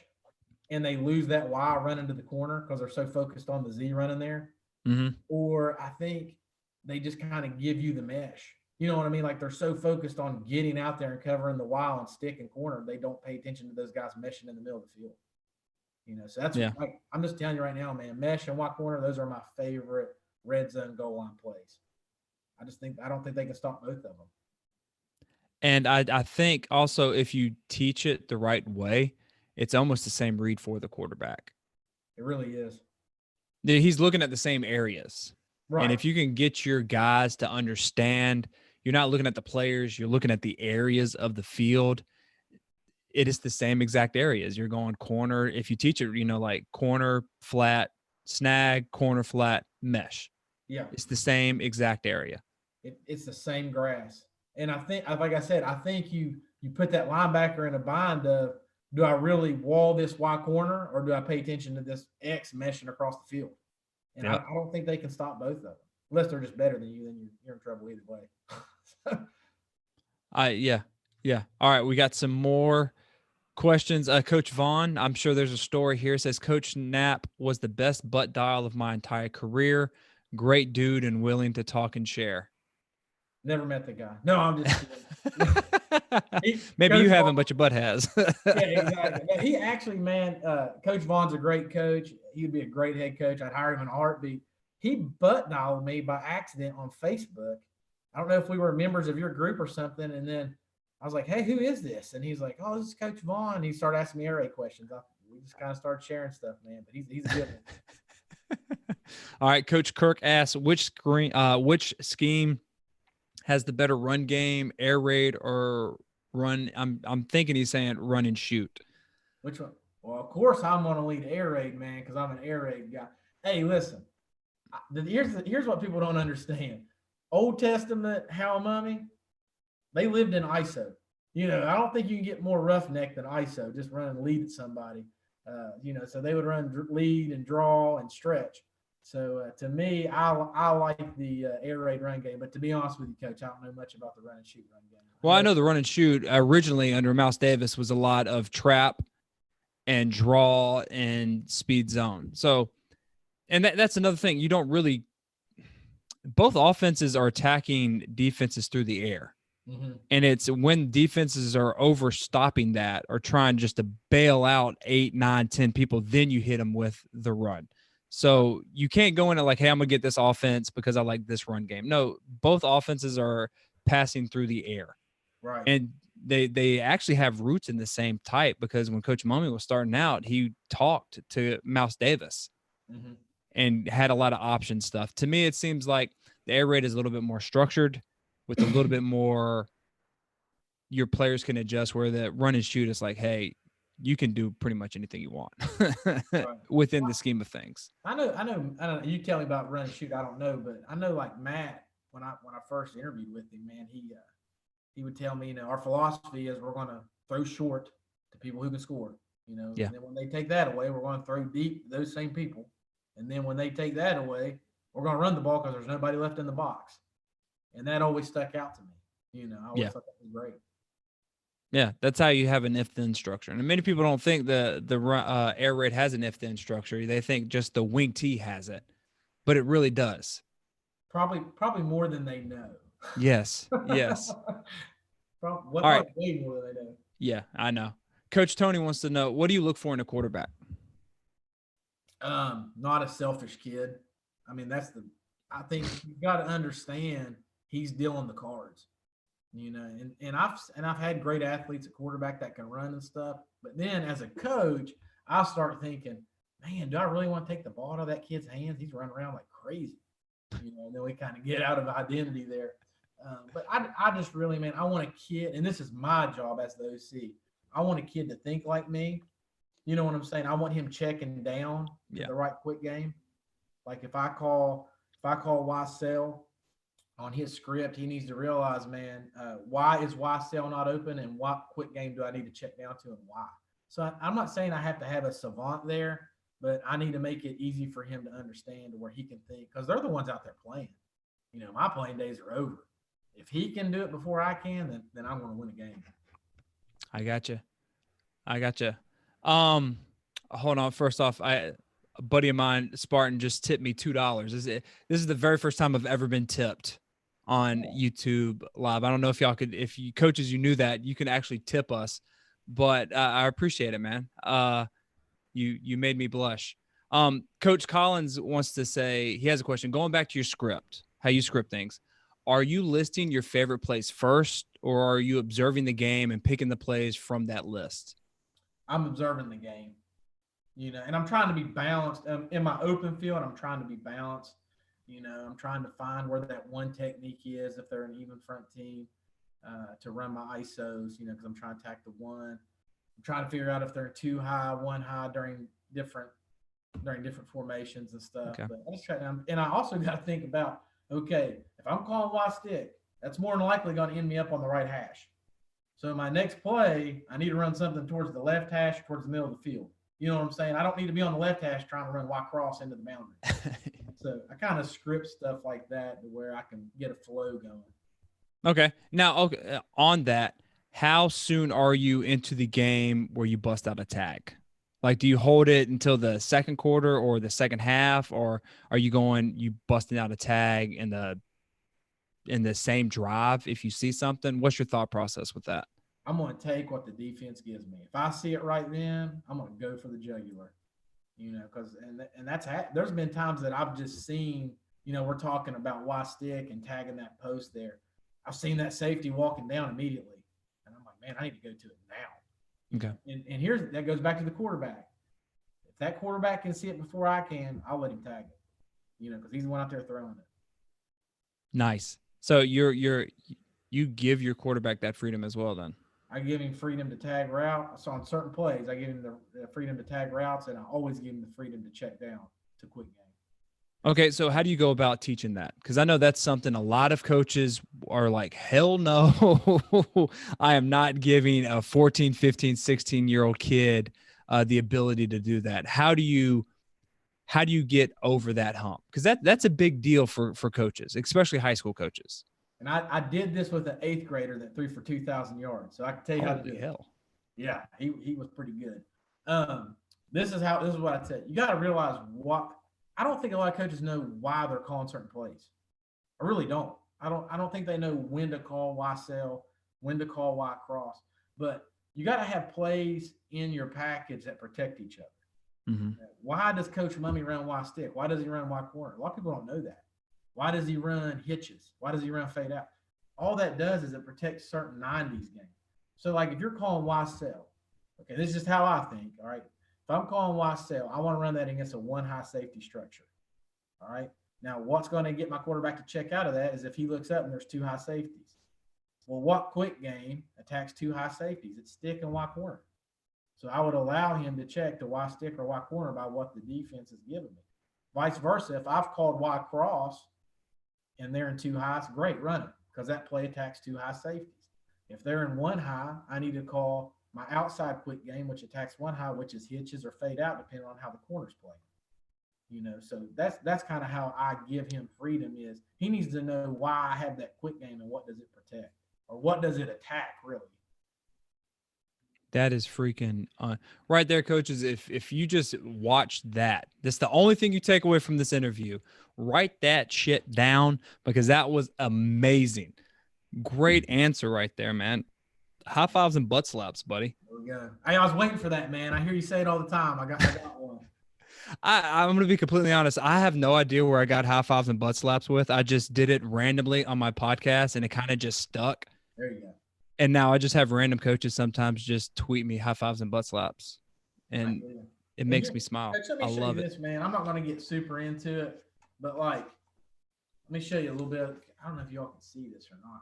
and they lose that Y running to the corner because they're so focused on the Z running there. Mm-hmm. Or I think they just kind of give you the mesh. You know what I mean? Like they're so focused on getting out there and covering the Y and stick and corner, they don't pay attention to those guys meshing in the middle of the field. So that's like, I'm just telling you right now, man, mesh and Y corner, those are my favorite red zone goal line plays. I don't think they can stop both of them. And I think also if you teach it the right way, it's almost the same read for the quarterback. It really is. He's looking at the same areas. Right. And if you can get your guys to understand, you're not looking at the players, you're looking at the areas of the field. It is the same exact areas. You're going corner. If you teach it, like corner, flat, snag, corner, flat, mesh. Yeah. It's the same exact area. It's the same grass. And I think, like I said, I think you put that linebacker in a bind of, do I really wall this Y corner or do I pay attention to this X meshing across the field? And I don't think they can stop both of them. Unless they're just better than you, then you're in trouble either way. Yeah. All right, we got some more Questions. Coach Vaughn, I'm sure there's a story here. It says Coach Knapp was the best butt dial of my entire career. Great dude and willing to talk and share. Never met the guy. No, I'm just kidding. Maybe Coach you haven't, Vaughn, but your butt has. yeah, exactly. But he actually, man, Coach Vaughn's a great coach. He'd be a great head coach. I'd hire him in a heartbeat. He butt dialed me by accident on Facebook. I don't know if we were members of your group or something. And then I was like, hey, who is this? And he's like, oh, this is Coach Vaughn. And he started asking me air raid questions. We just kind of started sharing stuff, man. But he's a good one. All right. Coach Kirk asks, which scheme has the better run game, air raid or run? I'm thinking he's saying run and shoot. Which one? Well, of course I'm going to lead air raid, man, because I'm an air raid guy. Hey, listen, here's what people don't understand. Old Testament, How Mummy, they lived in ISO. You know, I don't think you can get more roughneck than ISO, just run and lead at somebody. You know, so they would run lead and draw and stretch. So to me, I like the air raid run game. But to be honest with you, Coach, I don't know much about the run and shoot run game. Well, I know the run and shoot originally under Mouse Davis was a lot of trap and draw and speed zone. So, and that's another thing. You don't really, both offenses are attacking defenses through the air. Mm-hmm. And it's when defenses are overstopping that or trying just to bail out 8, 9, 10 people, then you hit them with the run. So you can't go into like, hey, I'm going to get this offense because I like this run game. No, both offenses are passing through the air. Right. And they actually have roots in the same type because when Coach Mummy was starting out, he talked to Mouse Davis mm-hmm. and had a lot of option stuff. To me, it seems like the air raid is a little bit more structured with a little bit more your players can adjust, where the run and shoot is like, hey, you can do pretty much anything you want within the scheme of things. I know. You tell me about run and shoot. I don't know, but I know like Matt, when I first interviewed with him, man, he would tell me, you know, our philosophy is we're going to throw short to people who can score, you know, yeah. And then when they take that away, we're going to throw deep to those same people. And then when they take that away, we're going to run the ball because there's nobody left in the box. And that always stuck out to me. You know, I always thought that was great. Yeah, that's how you have an if-then structure. And many people don't think the air raid has an if-then structure. They think just the wing T has it, but it really does. Probably more than they know. Yes, yes. All right. Way more than they know. Yeah, I know. Coach Tony wants to know, what do you look for in a quarterback? Not a selfish kid. I mean, I think you've got to understand he's dealing the cards. You know, and I've had great athletes at quarterback that can run and stuff. But then as a coach, I start thinking, man, do I really want to take the ball out of that kid's hands? He's running around like crazy. You know, and then we kind of get out of identity there. But I just really, man, I want a kid, and this is my job as the OC. I want a kid to think like me. You know what I'm saying? I want him checking down the right quick game. Like if I call Weissel on his script, he needs to realize, man, why is Weissel not open and what quick game do I need to check down to and why? So I'm not saying I have to have a savant there, but I need to make it easy for him to understand where he can think, because they're the ones out there playing. You know, my playing days are over. If he can do it before I can, then I'm going to win a game. I gotcha. Hold on. First off, a buddy of mine, Spartan, just tipped me $2. This is the very first time I've ever been tipped on YouTube Live. I don't know if y'all could, if you coaches, you knew that you can actually tip us, but I appreciate it, man. You made me blush. Coach Collins wants to say, he has a question. Going back to your script, how you script things, are you listing your favorite plays first, or are you observing the game and picking the plays from that list? I'm observing the game, you know, and I'm trying to be balanced. In my open field, I'm trying to be balanced. You know, I'm trying to find where that one technique is if they're an even front team to run my ISOs, you know, because I'm trying to attack the one. I'm trying to figure out if they're two high, one high during different formations and stuff. Okay. But I just try to, and I also got to think about, okay, if I'm calling Y stick, that's more than likely going to end me up on the right hash. So my next play, I need to run something towards the left hash, towards the middle of the field. You know what I'm saying? I don't need to be on the left hash trying to run Y cross into the boundary. So I kind of script stuff like that to where I can get a flow going. Okay. Now, on that, how soon are you into the game where you bust out a tag? Like, do you hold it until the second quarter or the second half, or are you busting out a tag in the same drive if you see something? What's your thought process with that? I'm going to take what the defense gives me. If I see it right then, I'm going to go for the jugular. Because there's been times that I've just seen. We're talking about Y stick and tagging that post there. I've seen that safety walking down immediately, and I'm like, man, I need to go to it now. Okay. And here's that goes back to the quarterback. If that quarterback can see it before I can, I'll let him tag it. Because he's the one out there throwing it. Nice. So you give your quarterback that freedom as well then. I give him freedom to tag route. So on certain plays, I give him the freedom to tag routes, and I always give him the freedom to check down to quick game. Okay, so how do you go about teaching that? Because I know that's something a lot of coaches are like, hell no, I am not giving a 14, 15, 16-year-old kid the ability to do that. How do you get over that hump? Because that's a big deal for coaches, especially high school coaches. And I did this with an 8th grader that threw for 2,000 yards. So I can tell you how to do it. Yeah, he was pretty good. This is what I said. You got to realize I don't think a lot of coaches know why they're calling certain plays. I really don't. I don't think they know when to call Y sell, when to call Y cross. But you got to have plays in your package that protect each other. Mm-hmm. Why does Coach Mummy run Y stick? Why does he run Y corner? A lot of people don't know that. Why does he run hitches? Why does he run fade out? All that does is it protects certain 90s games. So, like, if you're calling Y sell, okay, this is just how I think, all right? If I'm calling Y sell, I want to run that against a one high safety structure, all right? Now, what's going to get my quarterback to check out of that is if he looks up and there's 2 high safeties. Well, what quick game attacks 2 high safeties? It's stick and Y corner. So I would allow him to check the Y stick or Y corner by what the defense is giving me. Vice versa, if I've called Y cross and they're in 2 highs, great, run it, because that play attacks 2 high safeties. If they're in 1 high, I need to call my outside quick game, which attacks 1 high, which is hitches or fade out, depending on how the corner's playing. So that's kind of how I give him freedom. Is he needs to know why I have that quick game and what does it protect, or what does it attack, really. That is freaking right there, coaches. If you just watch that's the only thing you take away from this interview. Write that shit down, because that was amazing. Great answer right there, man. High fives and butt slaps, buddy. There we go. Hey, I was waiting for that, man. I hear you say it all the time. I got one. I'm going to be completely honest. I have no idea where I got high fives and butt slaps with. I just did it randomly on my podcast, and it kind of just stuck. There you go. And now I just have random coaches sometimes just tweet me high fives and butt slaps, and it makes me smile. I love it. This, man. I'm not going to get super into it, but like, let me show you a little bit. I don't know if y'all can see this or not, man.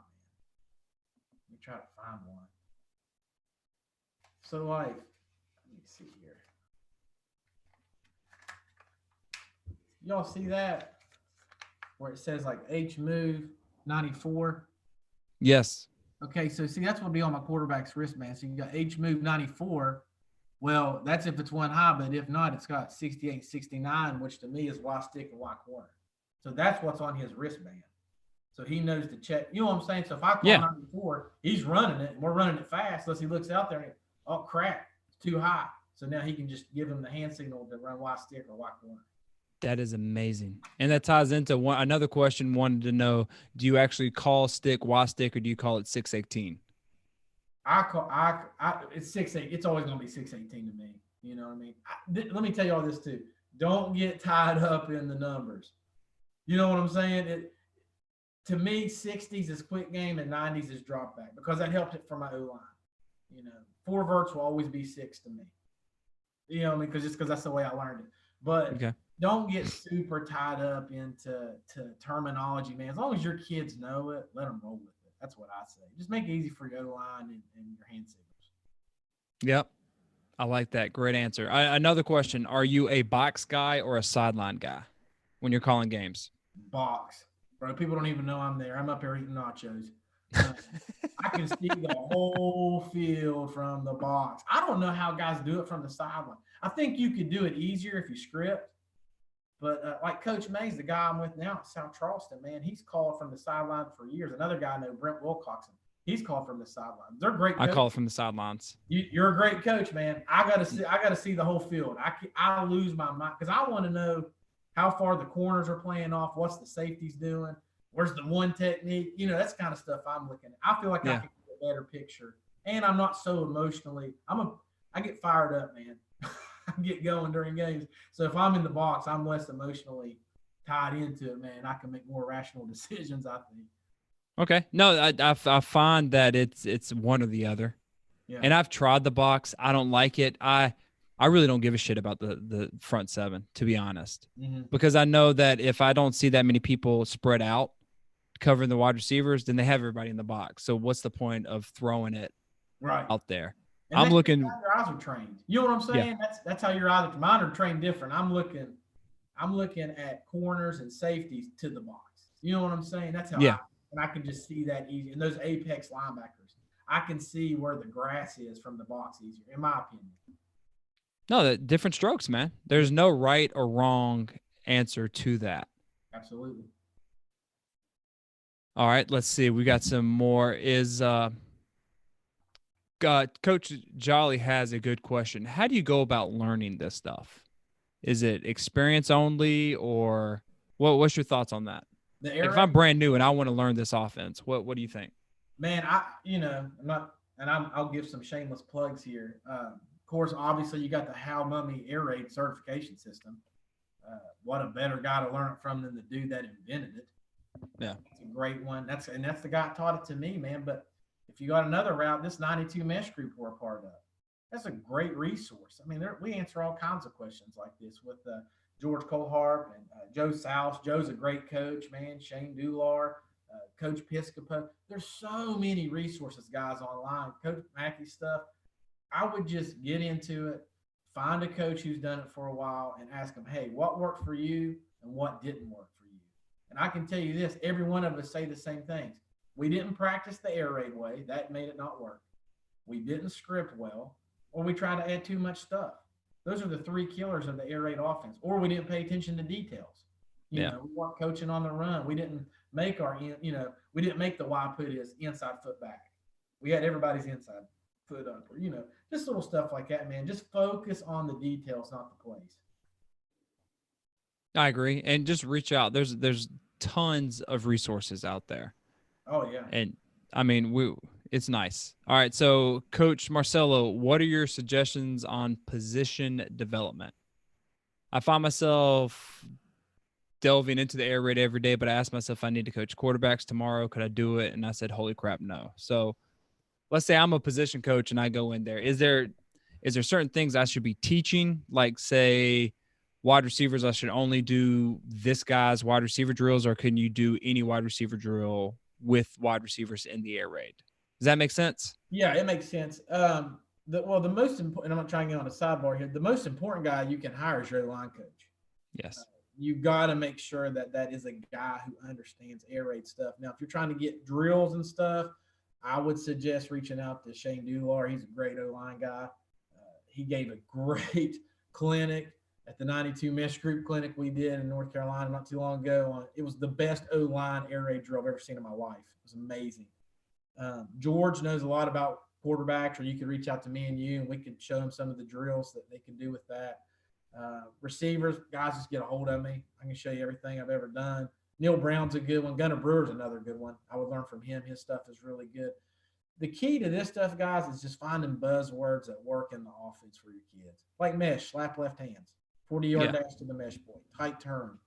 Let me try to find one. So, like, let me see here. Y'all see that? Where it says like H move 94? Yes. Okay, so see, that's what would be on my quarterback's wristband. So you got H move 94. Well, that's if it's 1 high, but if not, it's got 68, 69, which to me is Y stick and Y corner. So that's what's on his wristband. So he knows to check. You know what I'm saying? So if I call 94, he's running it, and we're running it fast. Unless he looks out there and, oh, crap, it's too high. So now he can just give him the hand signal to run Y stick or Y corner. That is amazing. And that ties into another question. Wanted to know, do you actually call stick Y stick, or do you call it 618? It's 6-8. It's always going to be 618 to me. You know what I mean? Let me tell you all this too. Don't get tied up in the numbers. You know what I'm saying? To me, 60s is quick game and 90s is drop back, because that helps it for my O-line. 4 verts will always be 6 to me. You know what I mean? Because that's the way I learned it. But don't get super tied up into terminology, man. As long as your kids know it, let them roll with it. That's what I say. Just make it easy for your O-line and your hand signals. Yep. I like that. Great answer. Another question. Are you a box guy or a sideline guy when you're calling games? Box. Bro, people don't even know I'm there. I'm up here eating nachos. I can see the whole field from the box. I don't know how guys do it from the sideline. I think you could do it easier if you script. But like Coach Mays, the guy I'm with now at South Charleston, man, he's called from the sideline for years. Another guy I know, Brent Wilcoxon, He's called from the sidelines. They're great I coaches. call it from the sidelines. You're a great coach, man. I gotta see the whole field. I lose my mind because I want to know how far the corners are playing off, what's the safeties doing, where's the one technique. That's kind of stuff I'm looking at. I feel like I can get a better picture, and I'm not so emotionally. I get fired up, man. I get going during games. So if I'm in the box, I'm less emotionally tied into it, man. I can make more rational decisions, I think. Okay. No, I find that it's one or the other. Yeah. And I've tried the box. I don't like it. I really don't give a shit about the front seven, to be honest, because I know that if I don't see that many people spread out covering the wide receivers, then they have everybody in the box. So what's the point of throwing it out there? And I'm looking. Your eyes are trained. You know what I'm saying? Yeah. That's how your eyes are. Mine are trained different. I'm looking at corners and safeties to the box. You know what I'm saying? That's how. And I can just see that easy. And those apex linebackers, I can see where the grass is from the box easier, in my opinion. No, different strokes, man. There's no right or wrong answer to that. Absolutely. All right, let's see. We got some more. Coach Jolly has a good question. How do you go about learning this stuff? Is it experience only, or what's your thoughts on that? If I'm brand new and I want to learn this offense, what do you think? Man, I'll give some shameless plugs here. Of course, obviously, you got the How Mummy Air Raid certification system. What a better guy to learn it from than the dude that invented it. Yeah, it's a great one. That's the guy that taught it to me, man. But if you got another route, this 92 mesh group we're a part of, that's a great resource. I mean, we answer all kinds of questions like this with George Colharp and Joe Souse. Joe's a great coach, man. Shane Dular, Coach Piscopo. There's so many resources, guys, online. Coach Mackey stuff. I would just get into it, find a coach who's done it for a while, and ask them, hey, what worked for you and what didn't work for you? And I can tell you this, every one of us say the same things. We didn't practice the air raid way. That made it not work. We didn't script well, or we tried to add too much stuff. Those are the three killers of the air raid offense. Or we didn't pay attention to details. You know, we weren't coaching on the run. We didn't make we didn't make the Y put his inside foot back. We had everybody's inside foot up, or, just little stuff like that, man. Just focus on the details, not the plays. I agree. And just reach out. There's tons of resources out there. Oh, yeah. And I mean, it's nice. All right. So Coach Marcelo, what are your suggestions on position development? I find myself delving into the air raid every day, but I asked myself if I need to coach quarterbacks tomorrow. Could I do it? And I said, holy crap, no. So let's say I'm a position coach and I go in there. Is there certain things I should be teaching? Like, say, wide receivers, I should only do this guy's wide receiver drills, or can you do any wide receiver drill with wide receivers in the air raid? Does that make sense? Yeah, it makes sense. The most important, and I'm not trying to get on a sidebar here, the most important guy you can hire is your line coach. Yes. You got to make sure that is a guy who understands air raid stuff. Now, if you're trying to get drills and stuff, I would suggest reaching out to Shane Dular. He's a great O-line guy. He gave a great clinic at the 92 mesh group clinic we did in North Carolina not too long ago. It was the best O-line air raid drill I've ever seen in my life. It was amazing. George knows a lot about quarterbacks, or you could reach out to me and you, and we could show him some of the drills that they can do with that. Receivers, guys, just get a hold of me. I can show you everything I've ever done. Neil Brown's a good one. Gunnar Brewer's another good one. I would learn from him. His stuff is really good. The key to this stuff, guys, is just finding buzzwords that work in the offense for your kids. Like mesh, slap left hands, 40-yard dash to the mesh point, tight turn,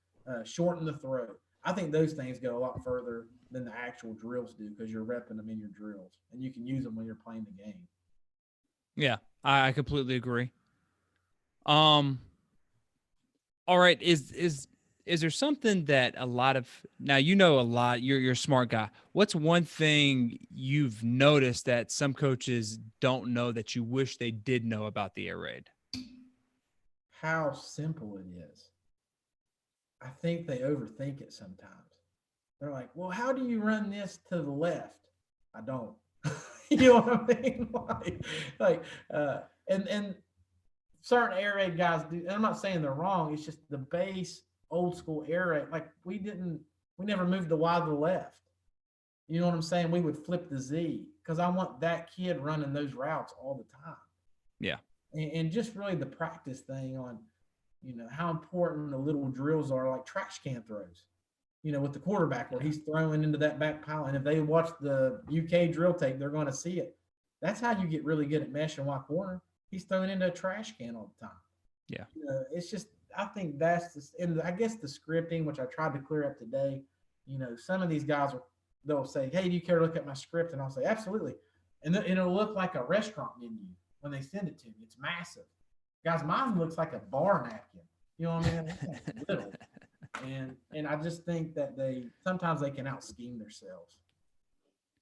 shorten the throw. I think those things go a lot further than the actual drills do, because you're repping them in your drills, and you can use them when you're playing the game. Yeah, I completely agree. All right, is there something that a lot of, now you know a lot, you're a smart guy. What's one thing you've noticed that some coaches don't know that you wish they did know about the air raid? How simple it is. I think they overthink it sometimes. They're like, well, how do you run this to the left? I don't. You know what I mean? And certain air raid guys do, and I'm not saying they're wrong. It's just the base old school air raid. Like we never moved the Y to the left. You know what I'm saying? We would flip the Z because I want that kid running those routes all the time. Yeah. And just really the practice thing on, how important the little drills are, like trash can throws, with the quarterback where he's throwing into that back pile. And if they watch the UK drill tape, they're going to see it. That's how you get really good at mesh and wide corner. He's throwing into a trash can all the time. Yeah. It's just, I think that's and I guess the scripting, which I tried to clear up today, some of these guys they'll say, "Hey, do you care to look at my script?" And I'll say, "Absolutely." And it'll look like a restaurant menu when they send it to me. It's massive. Guys, mine looks like a bar napkin. You know what I mean? It's little. And I just think that sometimes they can out scheme themselves.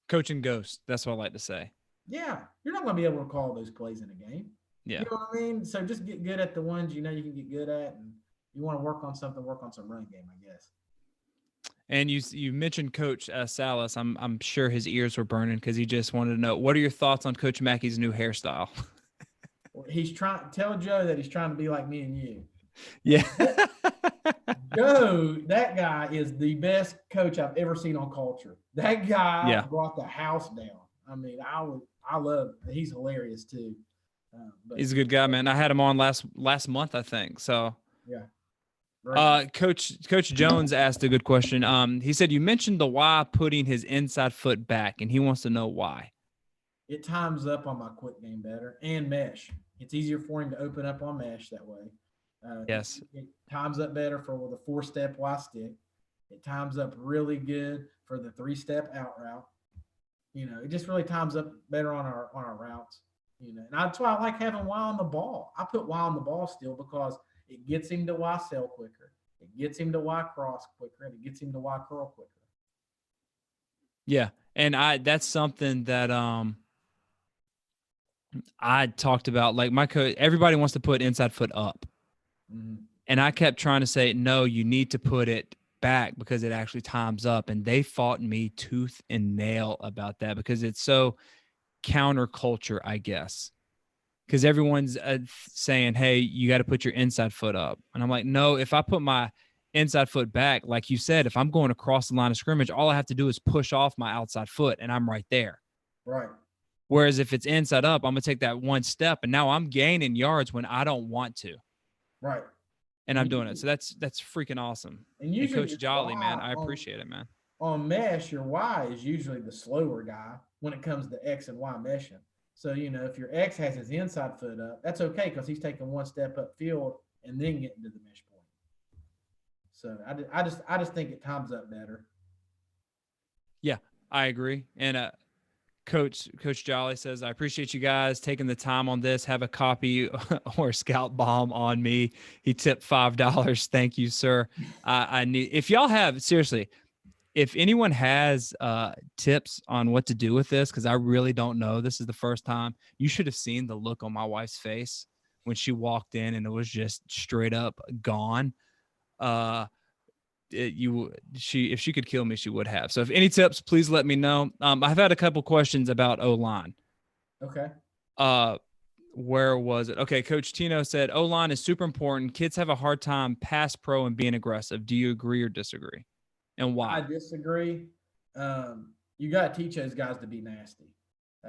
Coaching ghost. That's what I like to say. Yeah. You're not going to be able to call those plays in a game. Yeah. You know what I mean? So just get good at the ones you can get good at, and you want to work on some run game, I guess. And you mentioned Coach Salas. I'm sure his ears were burning because he just wanted to know, what are your thoughts on Coach Mackey's new hairstyle? He's trying. Tell Joe that he's trying to be like me and you. Yeah. Joe, that guy is the best coach I've ever seen on Culture. That guy brought the house down. I mean, I love. He's hilarious too. He's a good guy, man. I had him on last month, I think. So yeah. Coach Jones asked a good question. He said, you mentioned the Y putting his inside foot back, and he wants to know why. It times up on my quick game better and mesh. It's easier for him to open up on mesh that way. Yes. It times up better for the 4-step Y stick. It times up really good for the 3-step out route. It just really times up better on our routes. And that's why I like having Y on the ball. I put Y on the ball still because it gets him to Y sell quicker. It gets him to Y cross quicker, and it gets him to Y curl quicker. Yeah, and that's something that I talked about. Like my coach, everybody wants to put inside foot up, and I kept trying to say, no, you need to put it back because it actually times up. And they fought me tooth and nail about that because it's so counterculture, I guess. Because everyone's saying, hey, you got to put your inside foot up. And I'm like, no, if I put my inside foot back, like you said, if I'm going across the line of scrimmage, all I have to do is push off my outside foot and I'm right there. Right. Whereas if it's inside up, I'm going to take that one step and now I'm gaining yards when I don't want to. Right. And I'm doing it. So that's freaking awesome. And Coach Jolly, man, I appreciate it, man. On mesh, your Y is usually the slower guy when it comes to X and Y meshing. So, if your X has his inside foot up, that's okay because he's taking one step up field and then getting to the mesh point. So I just think it times up better. Yeah, I agree. And Coach Jolly says, I appreciate you guys taking the time on this. Have a copy or a scout bomb on me. He tipped $5. Thank you, sir. I need, if y'all have, seriously, if anyone has tips on what to do with this, because I really don't know. This is the first time. You should have seen the look on my wife's face when she walked in and it was just straight up gone. If she could kill me, she would have. So if any tips, please let me know. I've had a couple questions about O-line. Okay. Where was it? Okay. Coach Tino said O-line is super important. Kids have a hard time pass pro and being aggressive. Do you agree or disagree? And why? I disagree. You got to teach those guys to be nasty.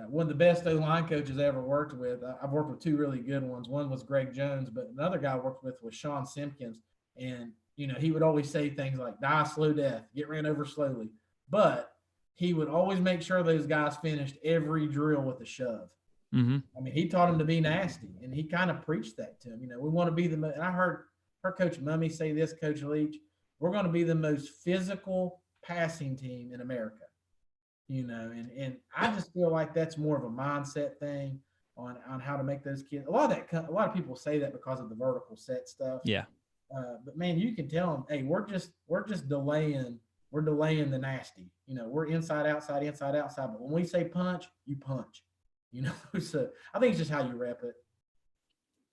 One of the best O-line coaches I ever worked with, I've worked with two really good ones. One was Greg Jones, but another guy I worked with was Sean Simpkins. And, he would always say things like, die slow death, get ran over slowly. But he would always make sure those guys finished every drill with a shove. Mm-hmm. I mean, he taught them to be nasty, and he kind of preached that to them. We want to be and I heard Coach Mummy say this, Coach Leach, we're going to be the most physical passing team in America, and I just feel like that's more of a mindset thing on how to make those kids. A lot of people say that because of the vertical set stuff. Yeah. But man, you can tell them, hey, we're just delaying. We're delaying the nasty. We're inside, outside, inside, outside. But when we say punch, you punch. So I think it's just how you rep it.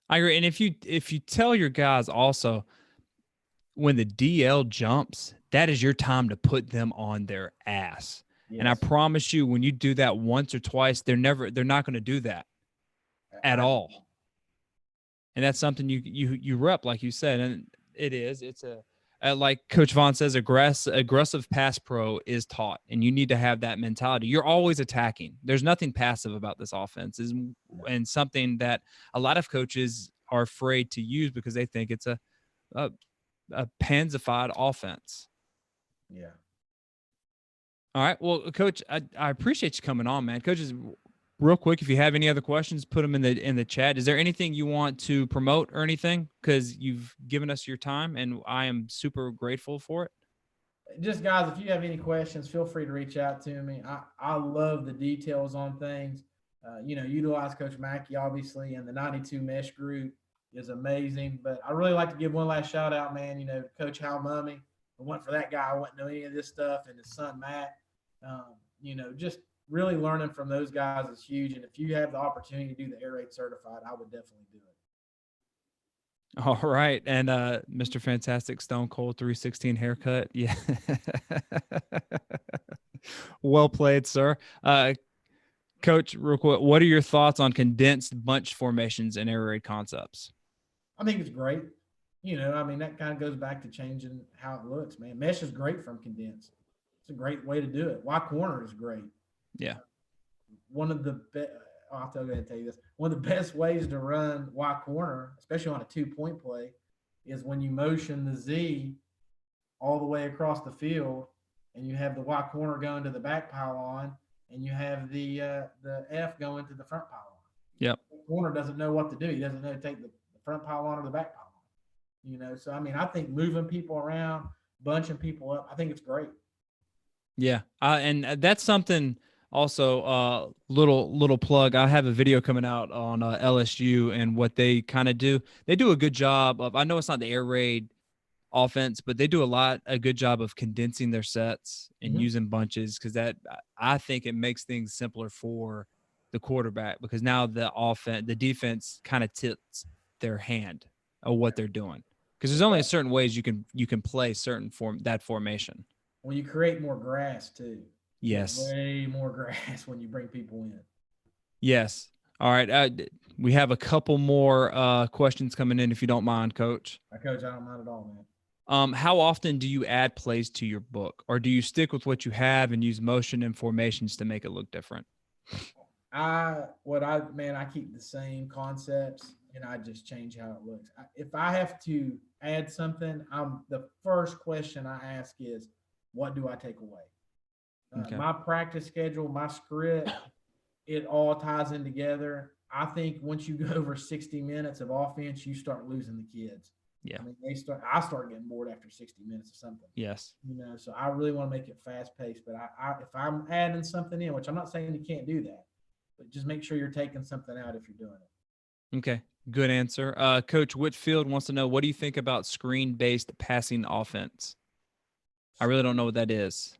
I agree. And if you tell your guys also, when the DL jumps, that is your time to put them on their ass. Yes. And I promise you, when you do that once or twice, they're not going to do that at all. And that's something you rep, like you said, and it's like Coach Vaughn says, aggressive pass pro is taught, and you need to have that mentality. You're always attacking. There's nothing passive about this offense, and something that a lot of coaches are afraid to use because they think it's a pansified offense. Yeah. All right. Well, Coach, I appreciate you coming on, man. Coaches, real quick, if you have any other questions, put them in the chat. Is there anything you want to promote or anything? Because you've given us your time, and I am super grateful for it. Just guys, if you have any questions, feel free to reach out to me. I love the details on things. Utilize Coach Mackey, obviously, and the 92 mesh group is amazing. But I really like to give one last shout out, man. Coach Hal Mummy. If it went for that guy, I wouldn't know any of this stuff, and his son Matt. Just really learning from those guys is huge. And if you have the opportunity to do the Air Raid certified, I would definitely do it. All right. And Mr. Fantastic Stone Cold 316 haircut. Yeah. Well played, sir. Coach, real quick, what are your thoughts on condensed bunch formations and air raid concepts? I think it's great. That kind of goes back to changing how it looks, man. Mesh is great from condensed. It's a great way to do it. Y corner is great. Yeah. One of the I'll go ahead and tell you this. One of the best ways to run Y corner, especially on a 2-point play, is when you motion the Z all the way across the field, and you have the Y corner going to the back pylon, and you have the F going to the front pylon. Yep. The corner doesn't know what to do. He doesn't know to take the front pylon or the back pylon. So I think moving people around, bunching people up, I think it's great. Yeah, and that's something. Also, little plug. I have a video coming out on LSU and what they kind of do. They do a good job of. I know it's not the air raid offense, but they do a good job of condensing their sets and using bunches, because I think it makes things simpler for the quarterback, because now the defense kind of tips their hand of what they're doing, because there's only a certain ways you can play certain formation. Well, you create more grass too. Yes. Way more grass when you bring people in. Yes. All right. We have a couple more questions coming in, if you don't mind, Coach. Coach, I don't mind at all, man. How often do you add plays to your book, or do you stick with what you have and use motion and formations to make it look different? I keep the same concepts, and I just change how it looks. If I have to add something, the first question I ask is, what do I take away? Okay. My practice schedule, my script, it all ties in together. I think once you go over 60 minutes of offense, you start losing the kids. Yeah. I start getting bored after 60 minutes of something. Yes. So I really want to make it fast paced, but if I'm adding something in, which I'm not saying you can't do that, but just make sure you're taking something out if you're doing it. Okay. Good answer. Coach Whitfield wants to know, what do you think about screen-based passing offense? I really don't know what that is.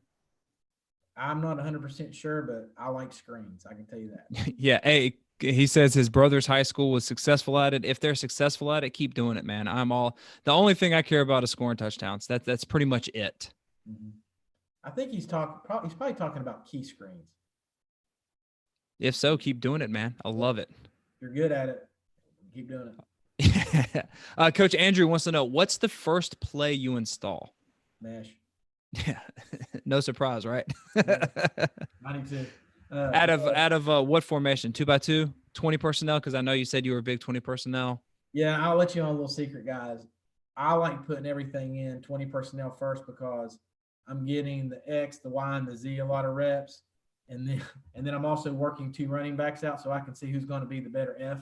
I'm not 100% sure, but I like screens. I can tell you that. Yeah. Hey, he says his brother's high school was successful at it. If they're successful at it, keep doing it, man. The only thing I care about is scoring touchdowns. That's pretty much it. Mm-hmm. I think he's probably talking about key screens. If so, keep doing it, man. I love it. You're good at it. Keep doing it. Coach Andrew wants to know, what's the first play you install? Mesh. Yeah. No surprise, right? 92. Out of what formation? 2x2, 20 personnel? Because I know you said you were a big 20 personnel. Yeah, I'll let you on a little secret, guys. I like putting everything in 20 personnel first, because I'm getting the X, the Y, and the Z a lot of reps. And then I'm also working 2 running backs out, so I can see who's going to be the better F,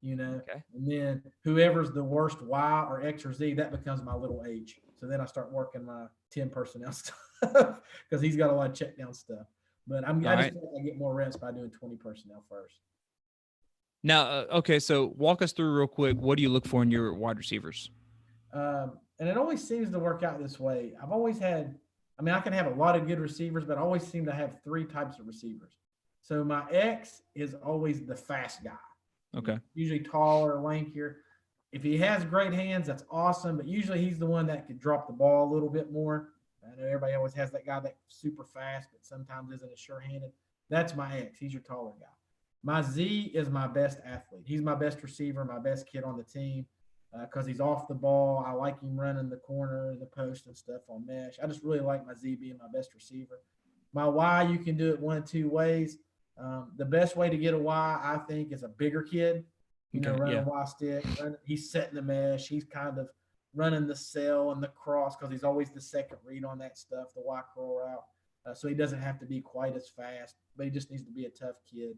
Okay. And then whoever's the worst Y or X or Z, that becomes my little H. So then I start working my 10 personnel stuff, because he's got a lot of check down stuff. But I just think I get more reps by doing 20 personnel first. Now, okay, so walk us through real quick. What do you look for in your wide receivers? And it always seems to work out this way. I've always had, I can have a lot of good receivers, but I always seem to have 3 types of receivers. So my X is always the fast guy. Okay. Usually taller, lankier. If he has great hands, that's awesome. But usually he's the one that could drop the ball a little bit more. I know everybody always has that guy that's super fast, but sometimes isn't as sure-handed. That's my X. He's your taller guy. My Z is my best athlete. He's my best receiver, my best kid on the team. because he's off the ball. I like him running the corner, the post, and stuff on mesh. I just really like my Z being my best receiver. My Y, you can do it one of two ways. The best way to get a Y, I think, is a bigger kid. Running Y stick. He's setting the mesh. He's kind of running the cell and the cross because he's always the second read on that stuff, the Y curl route. So he doesn't have to be quite as fast, but he just needs to be a tough kid.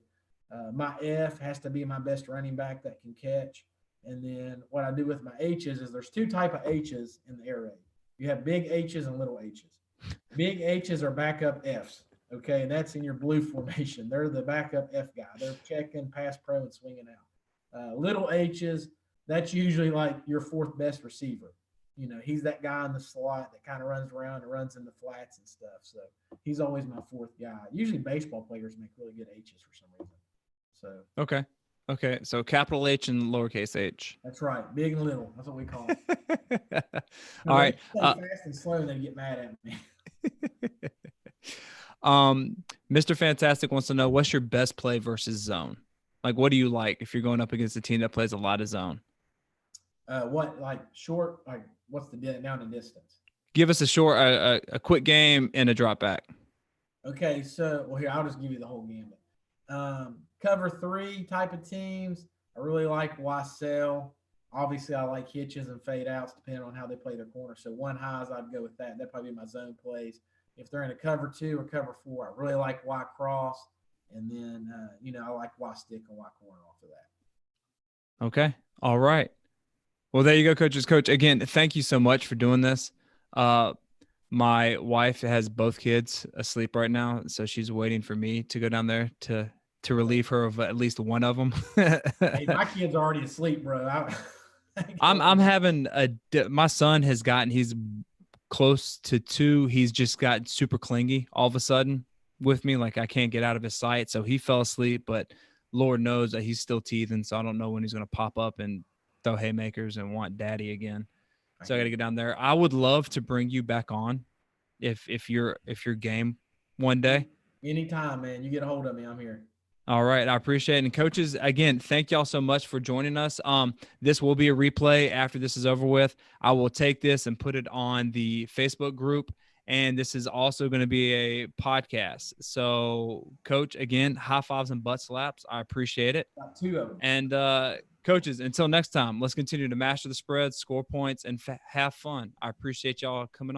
My F has to be my best running back that can catch. And then what I do with my H's is there's two type of H's in the air raid. You have big H's and little H's. Big H's are backup F's. Okay, and that's in your blue formation. They're the backup F guy. They're checking, pass pro, and swinging out. Little H's, that's usually like your fourth best receiver. He's that guy in the slot that kind of runs around and runs in the flats and stuff. So he's always my fourth guy. Usually baseball players make really good H's for some reason. So Okay. So capital H and lowercase h. That's right. Big and little. That's what we call it. All right. Fast and slow, and they get mad at me. Mr. Fantastic wants to know, what's your best play versus zone? Like, what do you like if you're going up against a team that plays a lot of zone? What, like short? Like, what's the down and distance? Give us a quick game and a drop back. Okay, so here I'll just give you the whole gambit. Cover 3 type of teams. I really like Wassell. Obviously, I like hitches and fade outs depending on how they play their corner. So 1 highs, I'd go with that. That'd probably be my zone plays. If they're in a cover 2 or cover 4, I really like Y cross. And then, I like Y stick and Y corner off of that. Okay. All right. Well, there you go, coaches. Coach, again, thank you so much for doing this. My wife has both kids asleep right now, so she's waiting for me to go down there to relieve her of at least one of them. Hey, my kid's already asleep, bro. I'm having my son he's close to 2. He's just gotten super clingy all of a sudden with me. Like, I can't get out of his sight. So he fell asleep, but Lord knows that he's still teething. So I don't know when he's going to pop up and throw haymakers and want daddy again. So I got to get down there. I would love to bring you back on if you're game one day. Anytime, man. You get a hold of me. I'm here. All right. I appreciate it. And coaches, again, thank y'all so much for joining us. This will be a replay after this is over with. I will take this and put it on the Facebook group. And this is also going to be a podcast. So, Coach, again, high fives and butt slaps. I appreciate it. Got 2 of them. And coaches, until next time, let's continue to master the spread, score points, and have fun. I appreciate y'all coming on.